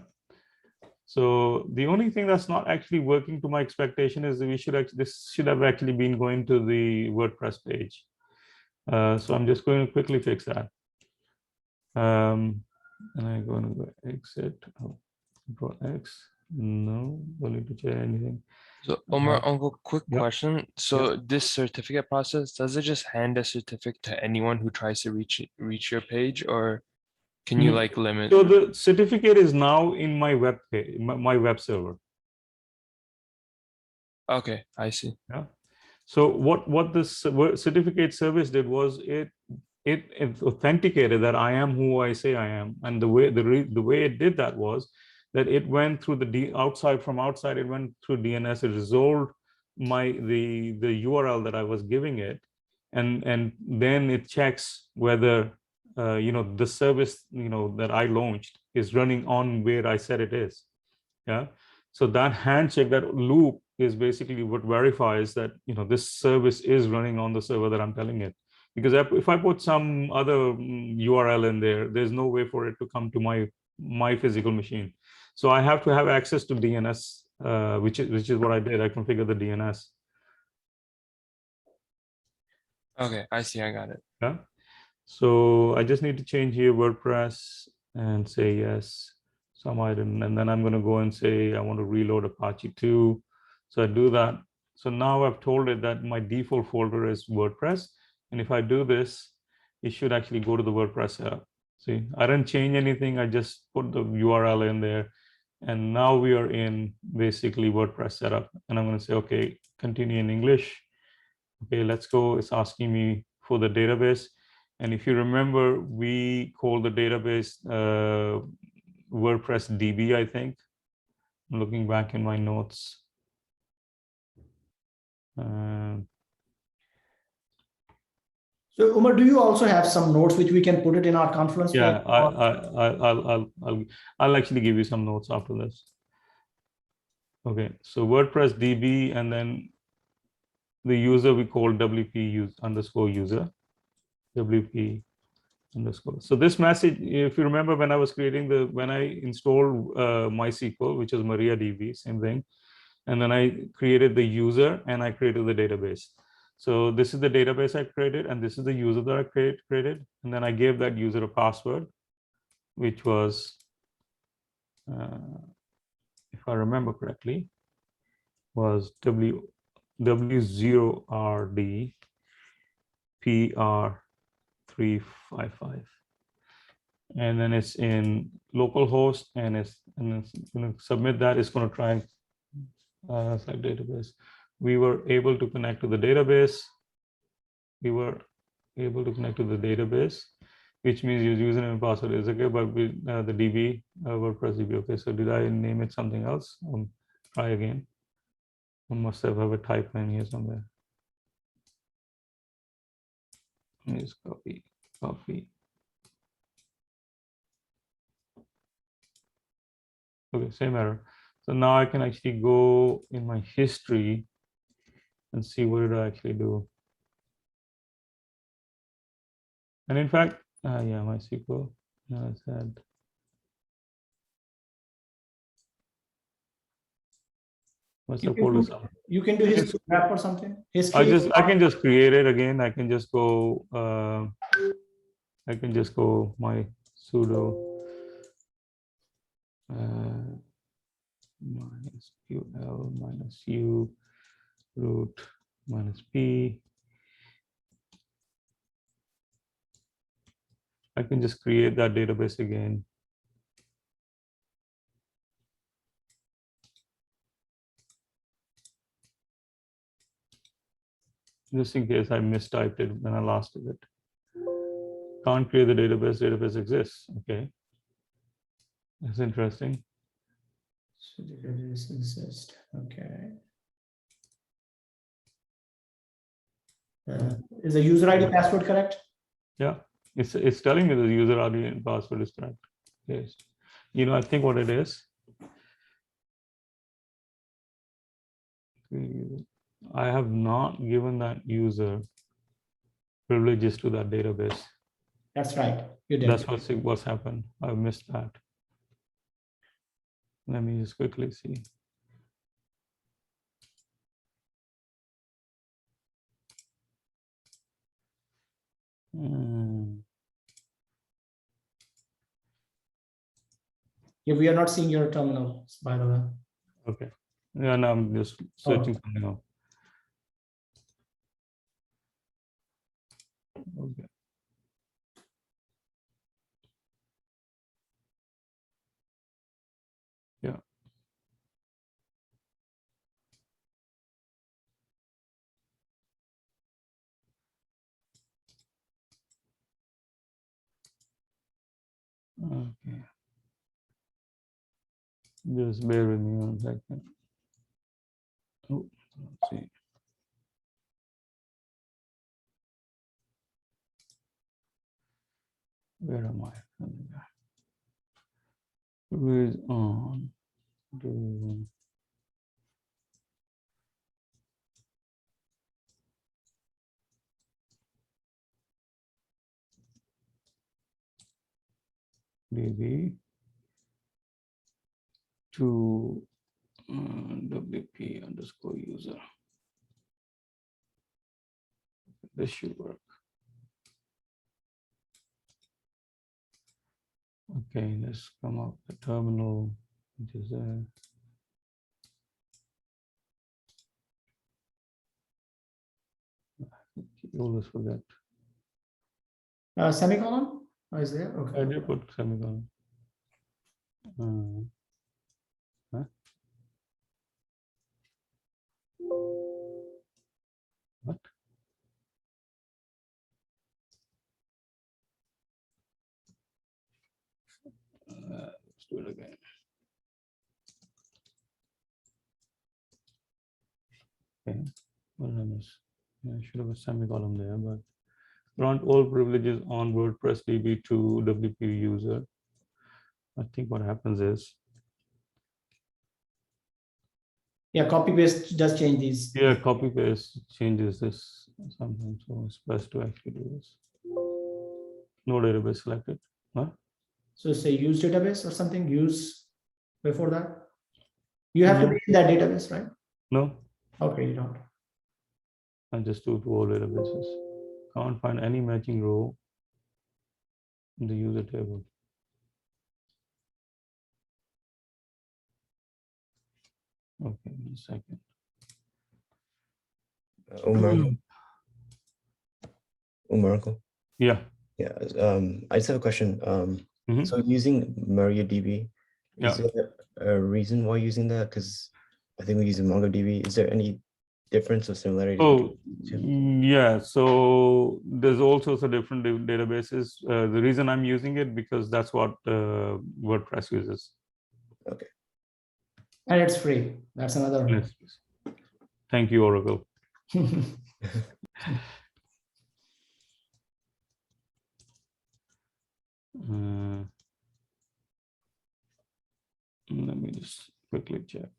So the only thing that's not actually working to my expectation is that this should have actually been going to the WordPress page. So I'm just going to quickly fix that. And I'm going to go exit. Control X. No, don't need to change anything. So Omar, Uncle, quick question. So this certificate process, does it just hand a certificate to anyone who tries to reach your page, or can you like limit? So the certificate is now in my web page, my web server. Okay, I see. Yeah. So what this certificate service did was it authenticated that I am who I say I am, and the way it did that was that it went through from outside, it went through DNS, it resolved the URL that I was giving it, and then it checks whether the service that I launched is running on where I said it is. Yeah. So that handshake, that loop is basically what verifies that this service is running on the server that I'm telling it. Because if I put some other URL in there, there's no way for it to come to my physical machine. So I have to have access to DNS, which is what I did. I configured the DNS. Okay, I see. I got it. Yeah. So I just need to change here WordPress and say yes, some item, and then I'm going to go and say I want to reload Apache 2. So I do that. So now I've told it that my default folder is WordPress, and if I do this, it should actually go to the WordPress setup. See, I didn't change anything. I just put the URL in there, and now we are in basically WordPress setup. And I'm going to say, okay, continue in English. Okay, let's go. It's asking me for the database. And if you remember, we called the database WordPress DB, I think. I'm looking back in my notes. So Umar, do you also have some notes which we can put it in our conference? Yeah, page? I'll actually give you some notes after this. Okay, so WordPress DB, and then the user we call WP underscore user, WP underscore. So this message, if you remember, when I was creating when I installed MySQL, which is MariaDB, same thing, and then I created the user and I created the database. So this is the database I created, and this is the user that I created, and then I gave that user a password, which was, if I remember correctly, was W0RD PR355. And then it's in localhost, and it's going to submit that. It's going to try select database. We were able to connect to the database. Which means your username and password is okay, but with the DB, WordPress DB. Okay, so did I name it something else? Try again. I must have a typo in here somewhere. Let me just copy. Okay, same error. So now I can actually go in my history and see what did I actually do. And in fact, yeah, MySQL. I said, You can do history graph or something. History. I can just create it again. I can just go. My sudo minus ql minus u root minus p. I can just create that database again. Just in case I mistyped it when I last did it. Can't create the database exists. Okay. That's interesting. So database exist. Okay. Is the user ID password correct? Yeah, it's telling me the user ID and password is correct. Yes. You know, I think what it is. I have not given that user privileges to that database. That's right. You did. That's what's happened. I missed that. Let me just quickly see. Yeah, we are not seeing your terminal, by the way. Okay. Yeah, no, I'm just searching something out. Okay. Yeah. Okay. Just bear with me 1 second. Oh, let's see. Where am I? Who is on? DB to WP underscore user. This should work. Okay, let's come up the terminal, which is there. You always forget. Semicolon? Oh, is there? Okay. I did put semicolon. Huh? What? Let's do it again. Okay, what did I miss? Yeah, I should have a semicolon there, but grant all privileges on WordPress DB to WP user. I think what happens is, Yeah, copy paste does change these. yeah, copy paste changes this sometimes, so it's best to actually do this. No database selected. Huh? So say use database or something, use before that. You have to No. be in that database, right? No, Okay, you don't. I just do to all databases. Can't find any matching row in the user table. Okay, 1 second. Umar. Yeah. Yeah. I just have a question. Mhm. So using MariaDB, is Yeah. there a reason why using that? Because I think we use MongoDB. Is there any difference or similarity? Oh, between yeah. So there's also some different databases. The reason I'm using it because that's what WordPress uses. Okay. And it's free. That's another. Yes. Thank you, Oracle. Let me just quickly check.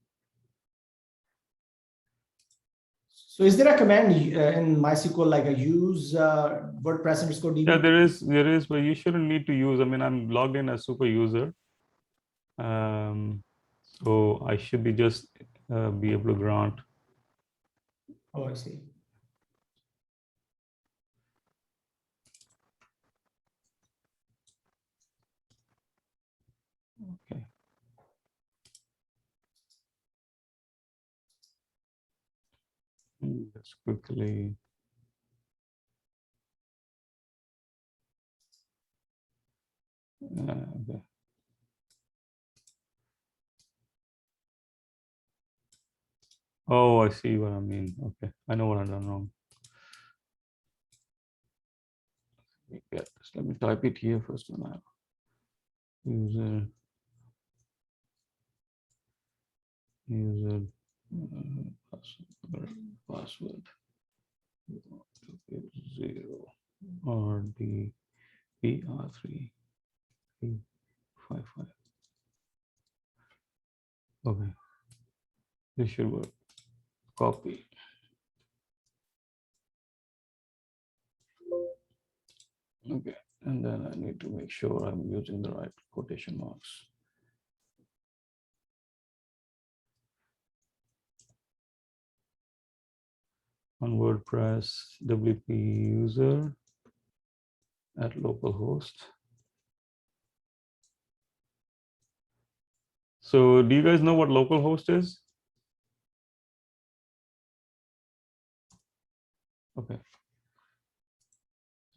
So is there a command in MySQL like a use WordPress underscore DB? Yeah, there is, but you shouldn't need to use. I mean, I'm logged in as super user. So I should be just be able to grant. Oh, I see. Okay. Let's quickly. Okay. Oh, I see what I mean. Okay, I know what I've done wrong. Let me type it here first. User password 0 RD PR3 355. Okay, this should work. Copy. Okay, and then I need to make sure I'm using the right quotation marks. On WordPress, WP user at localhost. So do you guys know what localhost is? Okay.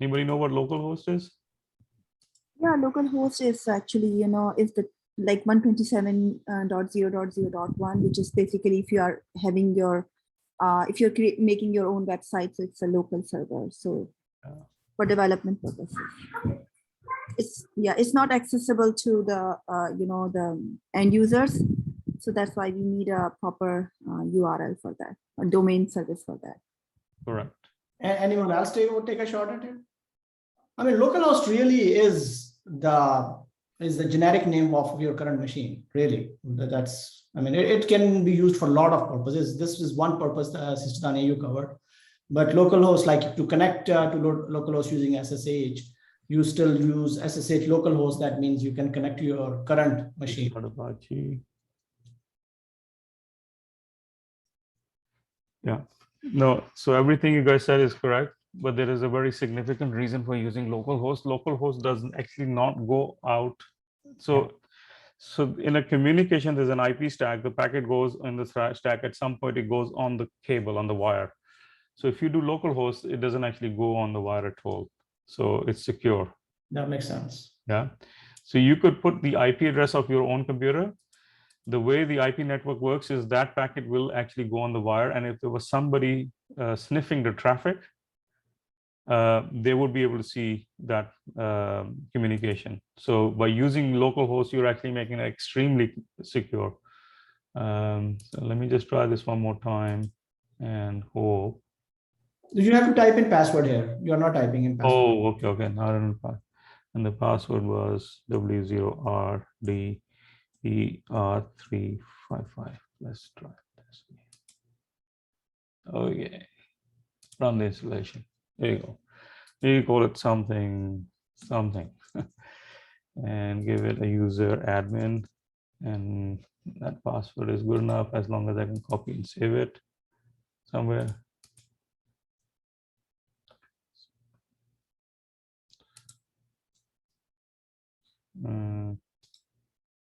Anybody know what localhost is? Yeah, localhost is actually, is the like 127.0.0.1, which is basically if you are having your, if you're making your own website, so it's a local server. So for development purposes, it's not accessible to the, the end users. So that's why we need a proper URL for that, a domain service for that. Correct. Anyone else take a shot at it? I mean, localhost really is the generic name of your current machine. Really, that's. I mean, it can be used for a lot of purposes. This is one purpose Sistadane you covered, but localhost, like to connect to localhost using SSH, you still use SSH localhost. That means you can connect to your current machine. Apache. Yeah. No. So everything you guys said is correct. But there is a very significant reason for using localhost. Localhost doesn't actually not go out So in a communication, there's an IP stack. The packet goes in the stack. At some point, it goes on the cable, on the wire. So if you do localhost, it doesn't actually go on the wire at all. So it's secure. That makes sense. Yeah. So you could put the IP address of your own computer. The way the IP network works is that packet will actually go on the wire. And if there was somebody sniffing the traffic, they would be able to see that communication. So by using localhost, you're actually making it extremely secure. So let me just try this one more time and hope. You have to type in password here. You're not typing in password. Oh, okay. Now I don't know. And the password was W0RDER355. Let's try this. Okay. Run the installation. There you go. You call it something, and give it a user admin. And that password is good enough as long as I can copy and save it somewhere.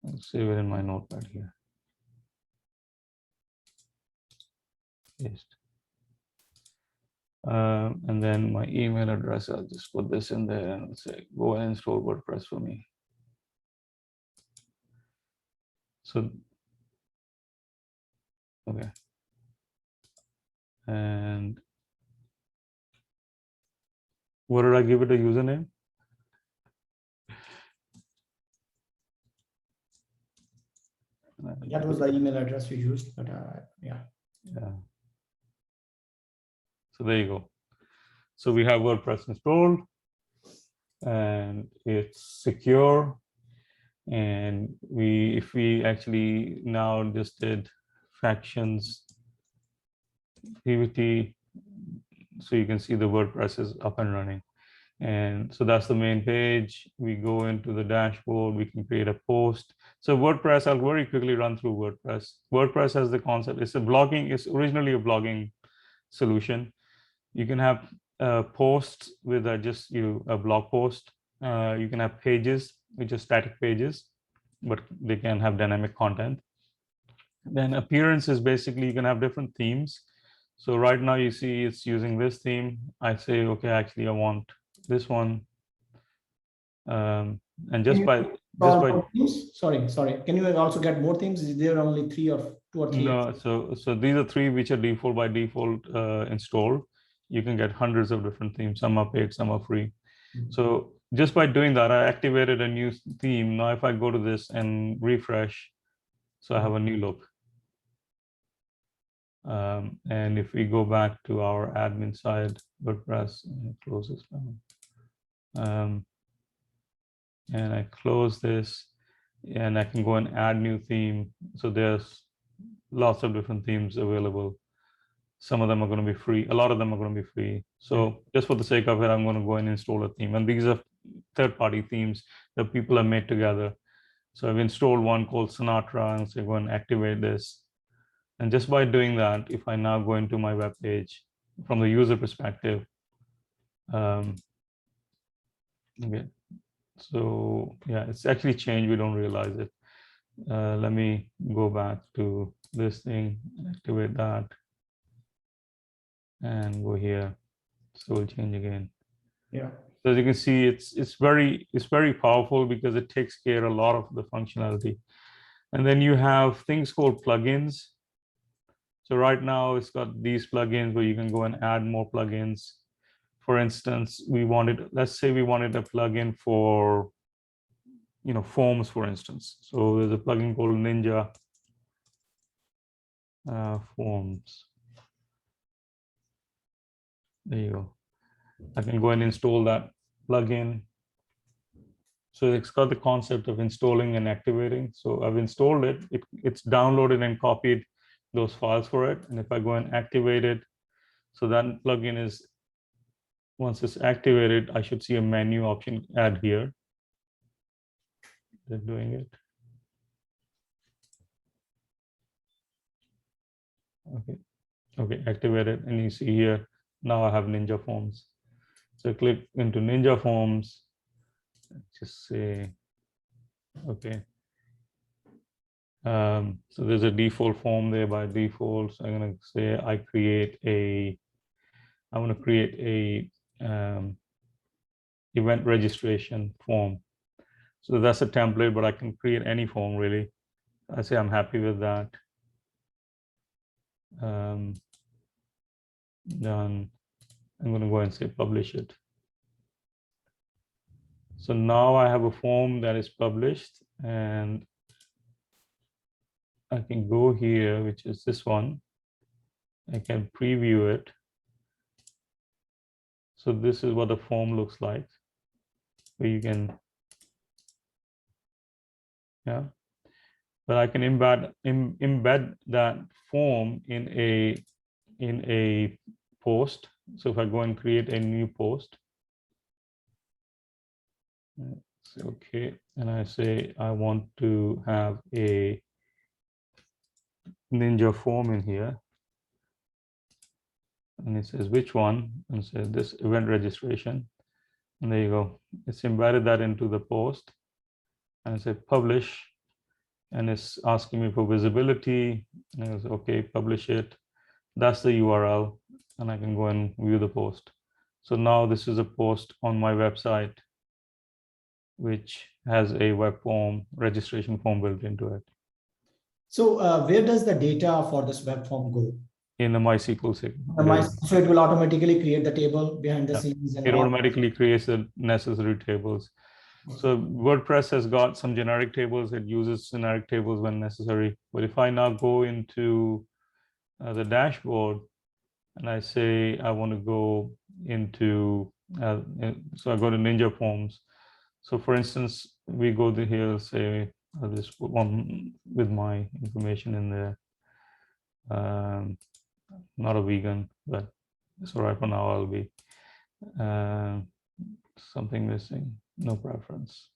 I'll save it in my notepad here. Paste. And then my email address, I'll just put this in there and say, go and install WordPress for me. So, okay. And what did I give it a username? That was the email address we used, but yeah. So there you go. So we have WordPress installed and it's secure. And if we actually now just did factions activity, so you can see the WordPress is up and running. And so that's the main page. We go into the dashboard, we can create a post. So WordPress, I'll very quickly run through WordPress. WordPress has the concept, it's originally a blogging solution. You can have posts with a blog post. You can have pages, which are static pages, but they can have dynamic content. Then appearance is basically you can have different themes. So right now you see it's using this theme. I say, okay, actually I want this one. And themes? Sorry. Can you also get more themes? Is there only 3 or 2 or 3? No, so these are 3 which are by default installed. You can get hundreds of different themes. Some are paid, some are free. So just by doing that, I activated a new theme. Now, if I go to this and refresh, so I have a new look. And if we go back to our admin side, WordPress, and close this down. And I close this, and I can go and add new theme. So there's lots of different themes available. Some of them are going to be free. A lot of them are going to be free. So just for the sake of it, I'm going to go and install a theme. And these are third-party themes that people have made together. So I've installed one called Sinatra, and so go and activate this. And just by doing that, if I now go into my web page from the user perspective, okay. So yeah, it's actually changed. We don't realize it. Let me go back to this thing, activate that, and go here. So we'll change again. Yeah. So as you can see, it's very powerful because it takes care of a lot of the functionality. And then you have things called plugins. So right now it's got these plugins where you can go and add more plugins. For instance, let's say we wanted a plugin for, forms, for instance. So there's a plugin called Ninja Forms. There you go. I can go and install that plugin. So it's got the concept of installing and activating. So I've installed it. It's downloaded and copied those files for it. And if I go and activate it, so that plugin is, once it's activated, I should see a menu option add here. They're doing it. Okay, activated, and you see here, now I have Ninja Forms. So click into Ninja Forms, just say Okay. So there's a default form there by default. So I'm going to say I want to create a event registration form. So that's a template, but I can create any form really. I say I'm happy with that. Done. I'm going to go and say publish it. So now I have a form that is published, and I can go here, which is this one. I can preview it. So this is what the form looks like, where you can, yeah. But I can embed that form in a post. So if I go and create a new post, say okay, and I say I want to have a Ninja form in here, and it says which one, and says this event registration, and there you go. It's embedded that into the post, and I say publish, and it's asking me for visibility, and I say okay, publish it. That's the URL, and I can go and view the post. So now this is a post on my website, which has a web form, registration form built into it. So where does the data for this web form go? In a MySQL database. So it will automatically create the table behind the Yeah. scenes. And It all. automatically creates the necessary tables. So WordPress has got some generic tables. It uses generic tables when necessary. But if I now go into the dashboard and I say I want to go into, so I go to Ninja Forms. So for instance, we go to here, say, I'll just put one with my information in there. Not a vegan, but it's all right for now. I'll be something missing, no preference.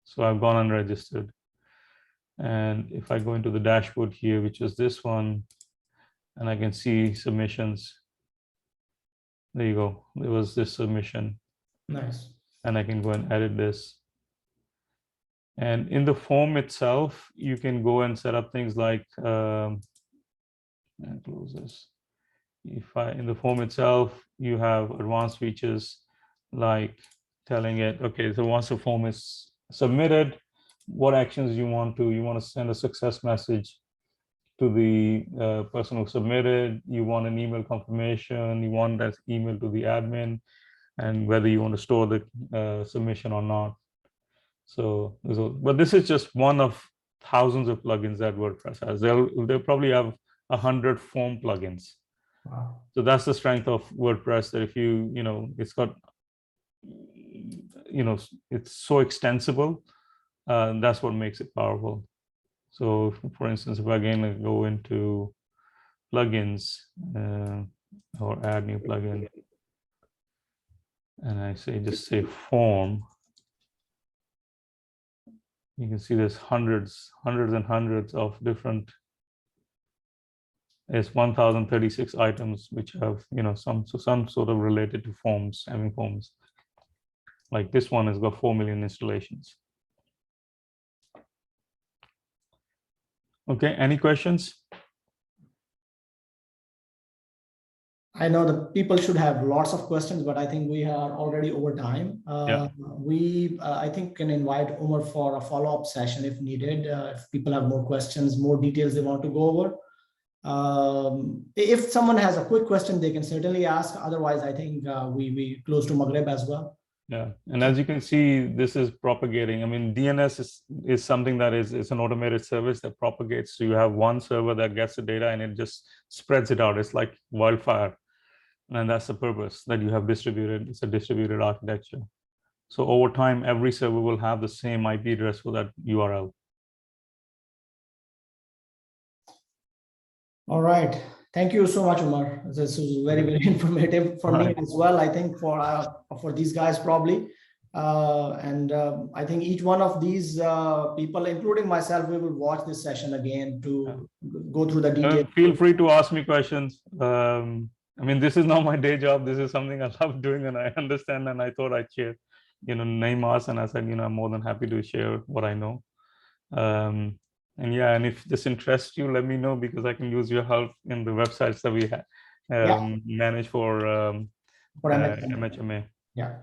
So I've gone unregistered. And if I go into the dashboard here, which is this one, and I can see submissions. There you go. There was this submission. Nice. And I can go and edit this. And in the form itself, you can go and set up things like, and close this. In the form itself, you have advanced features like telling it, okay, so once the form is submitted, what actions you want to send a success message to the person who submitted, you want an email confirmation, you want that email to the admin, and whether you want to store the submission or not. So, but this is just one of thousands of plugins that WordPress has. They'll probably have 100 form plugins. Wow. So that's the strength of WordPress, that if it's got, it's so extensible. That's what makes it powerful. So for instance, if I go into plugins or add new plugin, and I just say form, you can see there's hundreds and hundreds of different. There's 1036 items which have some sort of related to forms, having forms. Like this one has got 4 million installations. Okay, any questions? I know the people should have lots of questions, but I think we are already over time. We, I think, can invite Umar for a follow-up session if needed. If people have more questions, more details they want to go over. If someone has a quick question, they can certainly ask. Otherwise, I think we close to Maghreb as well. Yeah, and as you can see, this is propagating. I mean, DNS is something that it's an automated service that propagates. So you have one server that gets the data and it just spreads it out. It's like wildfire. And that's the purpose, that you have distributed. It's a distributed architecture. So over time, every server will have the same IP address for that URL. All right. Thank you so much, Umar. This was very, very informative for me as well. I think for these guys probably. I think each one of these people, including myself, we will watch this session again to go through the details. Feel free to ask me questions. I mean, this is not my day job. This is something I love doing and I understand, and I thought I'd share. Naeem asked, and I said, I'm more than happy to share what I know. And yeah, and if this interests you, let me know, because I can use your help in the websites that we manage for MHMA. Yeah.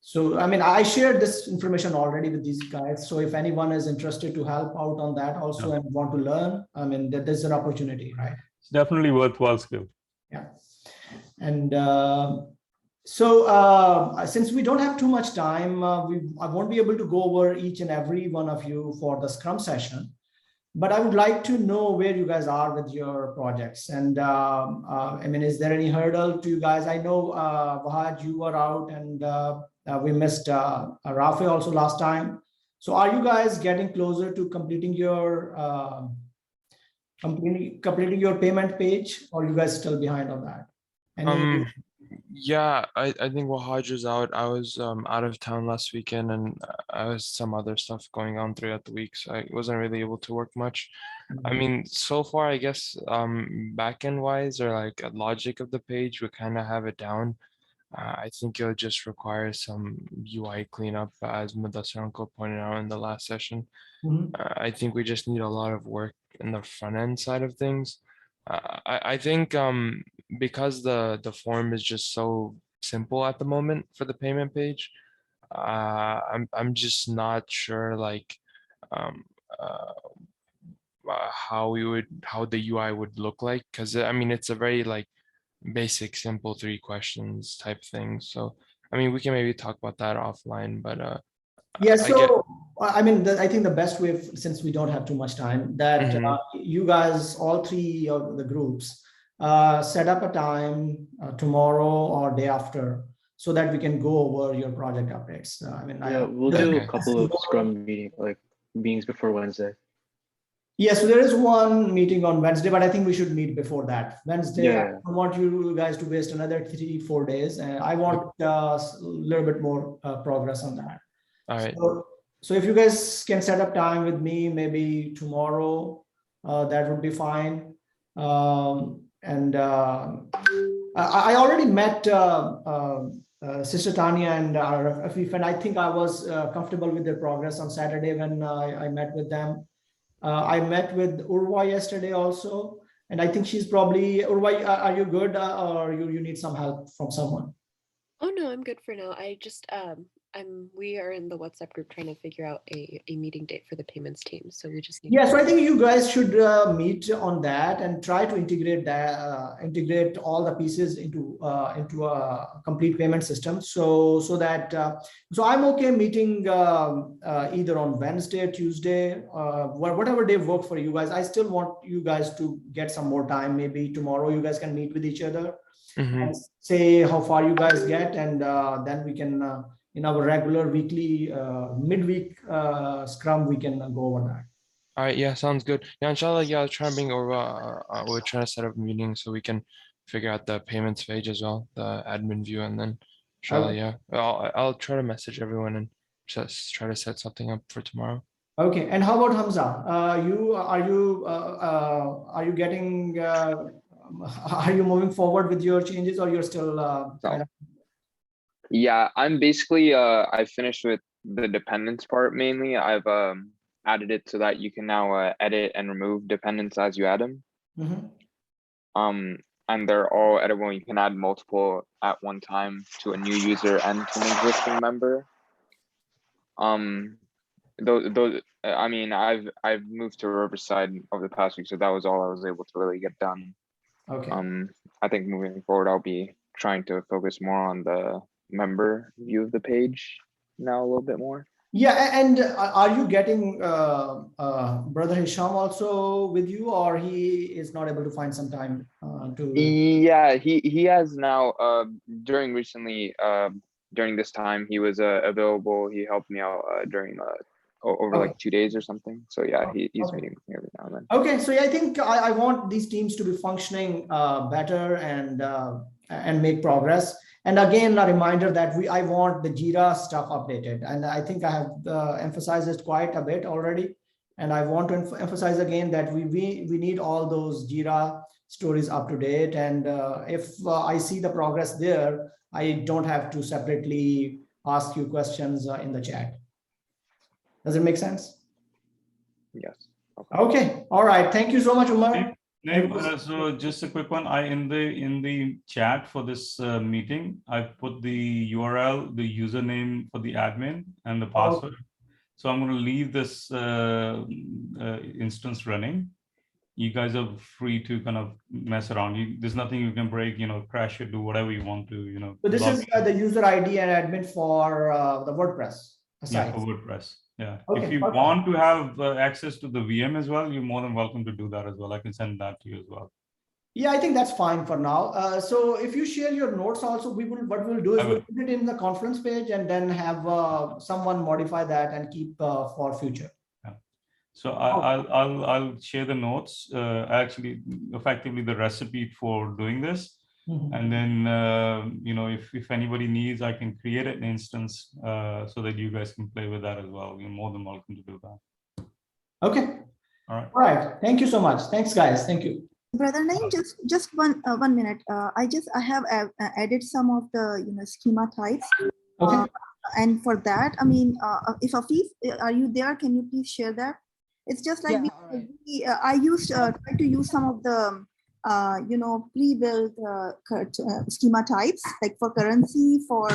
So, I mean, I shared this information already with these guys. So if anyone is interested to help out on that also and want to learn, I mean, there's an opportunity, right? It's definitely worthwhile skill. Yeah. And since we don't have too much time, I won't be able to go over each and every one of you for the Scrum session, but I would like to know where you guys are with your projects. And I mean, is there any hurdle to you guys? I know, Wahad, you were out, and we missed Rafi also last time. So are you guys getting closer to completing your completing your payment page, or you guys still behind on that? Yeah, I think Wahaj was out. I was out of town last weekend, and I was some other stuff going on throughout the week, so I wasn't really able to work much. I mean, so far, I guess backend wise, or like a logic of the page, we kind of have it down. I think it'll just require some UI cleanup, as Mudassar Uncle pointed out in the last session. I think we just need a lot of work in the front end side of things. I think because the form is just so simple at the moment for the payment page, I'm just not sure like how the UI would look like, because I mean it's a very like basic simple 3 questions type thing. So I mean we can maybe talk about that offline, but yeah, so I mean, I think the best way, since we don't have too much time, that you guys, all 3 of the groups, set up a time tomorrow or day after, so that we can go over your project updates. I mean, we'll do a couple of Scrum meetings before Wednesday. Yeah, so there is one meeting on Wednesday, but I think we should meet before that. Wednesday, I don't want you guys to waste another 3-4 days, and I want a little bit more progress on that. All right. So if you guys can set up time with me, maybe tomorrow, that would be fine. I already met Sister Tanya and Afif, and I think I was comfortable with their progress on Saturday when I met with them. I met with Urwa yesterday also, and I think she's probably, Urwa, are you good, or you need some help from someone? Oh no, I'm good for now. I just we are in the WhatsApp group trying to figure out a meeting date for the payments team. So we just need so I think you guys should meet on that and try to integrate that, integrate all the pieces into a complete payment system. So I'm okay meeting either on Wednesday, Tuesday, whatever day work for you guys. I still want you guys to get some more time. Maybe tomorrow you guys can meet with each other and say how far you guys get, and then we can in our regular weekly midweek Scrum, we can go over that. All right, yeah, sounds good. Yeah, inshallah, yeah, I'll try and bring over, we're trying to set up a meeting so we can figure out the payments page as well, the admin view, and then inshallah, yeah, I'll try to message everyone and just try to set something up for tomorrow. Okay, and how about Hamza? Are you getting, are you moving forward with your changes, or you're still Yeah, I'm basically I finished with the dependence part mainly. I've added it so that you can now edit and remove dependents as you add them. And they're all editable. You can add multiple at one time to a new user and to an existing member. Those I mean, I've moved to Riverside over the past week, so that was all I was able to really get done. Okay. I think moving forward, I'll be trying to focus more on the member view of the page now a little bit more. Yeah, and are you getting Brother Hisham also with you, or he is not able to find some time to? Yeah, he has now. During this time, he was available. He helped me out during over like 2 days or something. So yeah, he's meeting with me every now and then. Okay, so yeah, I think I want these teams to be functioning better and make progress. And again, a reminder that I want the Jira stuff updated. And I think I have emphasized it quite a bit already. And I want to emphasize again that we need all those Jira stories up to date. And if I see the progress there, I don't have to separately ask you questions in the chat. Does it make sense? Yes. Okay. All right. Thank you so much, Umar. So just a quick one. In the chat for this meeting, I put the URL, the username for the admin, and the password. So I'm going to leave this instance running. You guys are free to kind of mess around. There's nothing you can break, crash it, do whatever you want to, So this is the user ID and admin for the WordPress Yeah, site. for WordPress. Yeah. Okay, If you perfect. want to have access to the VM as well, you're more than welcome to do that as well. I can send that to you as well. Yeah, I think that's fine for now. So if you share your notes also, what we'll do is we'll put it in the conference page and then have someone modify that and keep for future. Yeah. So I'll share the notes, actually effectively the recipe for doing this. And then, if anybody needs, I can create an instance so that you guys can play with that as well. You're more than welcome to do that. Okay. All right. All right. Thank you so much. Thanks, guys. Thank you. Brother Naeem, just one minute. I have added some of the schema types. Okay. And for that, I mean, if Afif, are you there? Can you please share that? It's just like I tried to use some of the pre-built schema types, like for currency, for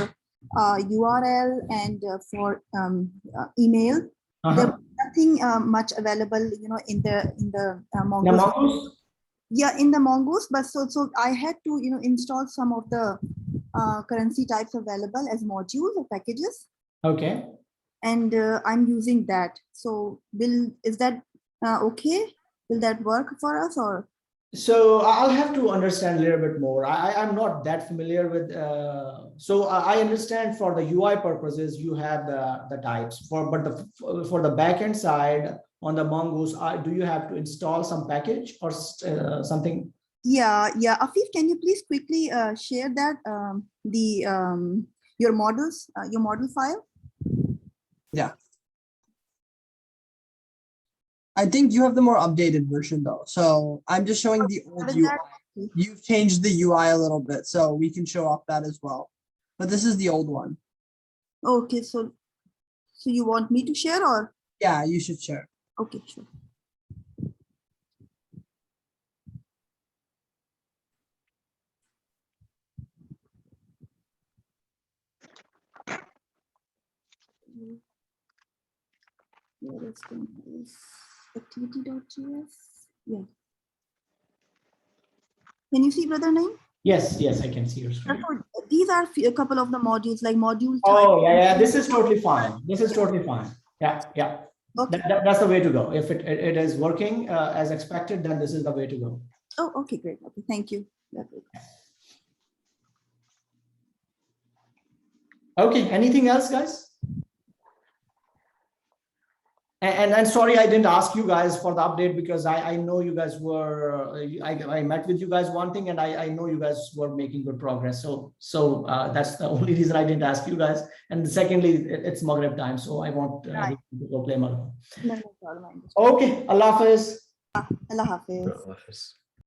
URL, and for email. There's nothing much available, in the Mongoose. Yeah, in the Mongoose, but so I had to install some of the currency types available as modules or packages. Okay. And I'm using that. So is that okay? Will that work for us, or? So I'll have to understand a little bit more. I'm not that familiar with. So I understand for the UI purposes you have the types for the backend side on the Mongoose. Do you have to install some package or something? Yeah. Afif, can you please quickly share that your models, your model file? Yeah. I think you have the more updated version though. So I'm just showing the old UI. You've changed the UI a little bit, so we can show off that as well. But this is the old one. Okay, so you want me to share, or? Yeah, you should share. Okay, sure. Where is activity.js? Yeah. Can you see, Brother Naeem? Yes, I can see your screen. These are a couple of the modules, like module type. Oh, yeah. This is totally fine. This is totally fine. Yeah. Okay. That's the way to go. If it is working as expected, then this is the way to go. Oh, okay, great. Okay, thank you. Okay, anything else, guys? And sorry, I didn't ask you guys for the update because I know you guys were, I met with you guys one thing, and I know you guys were making good progress. So that's the only reason I didn't ask you guys. And secondly, it's Maghrib time, so I want to go play Maghrib. No problem. Okay, Allah Hafiz. Allah Hafiz.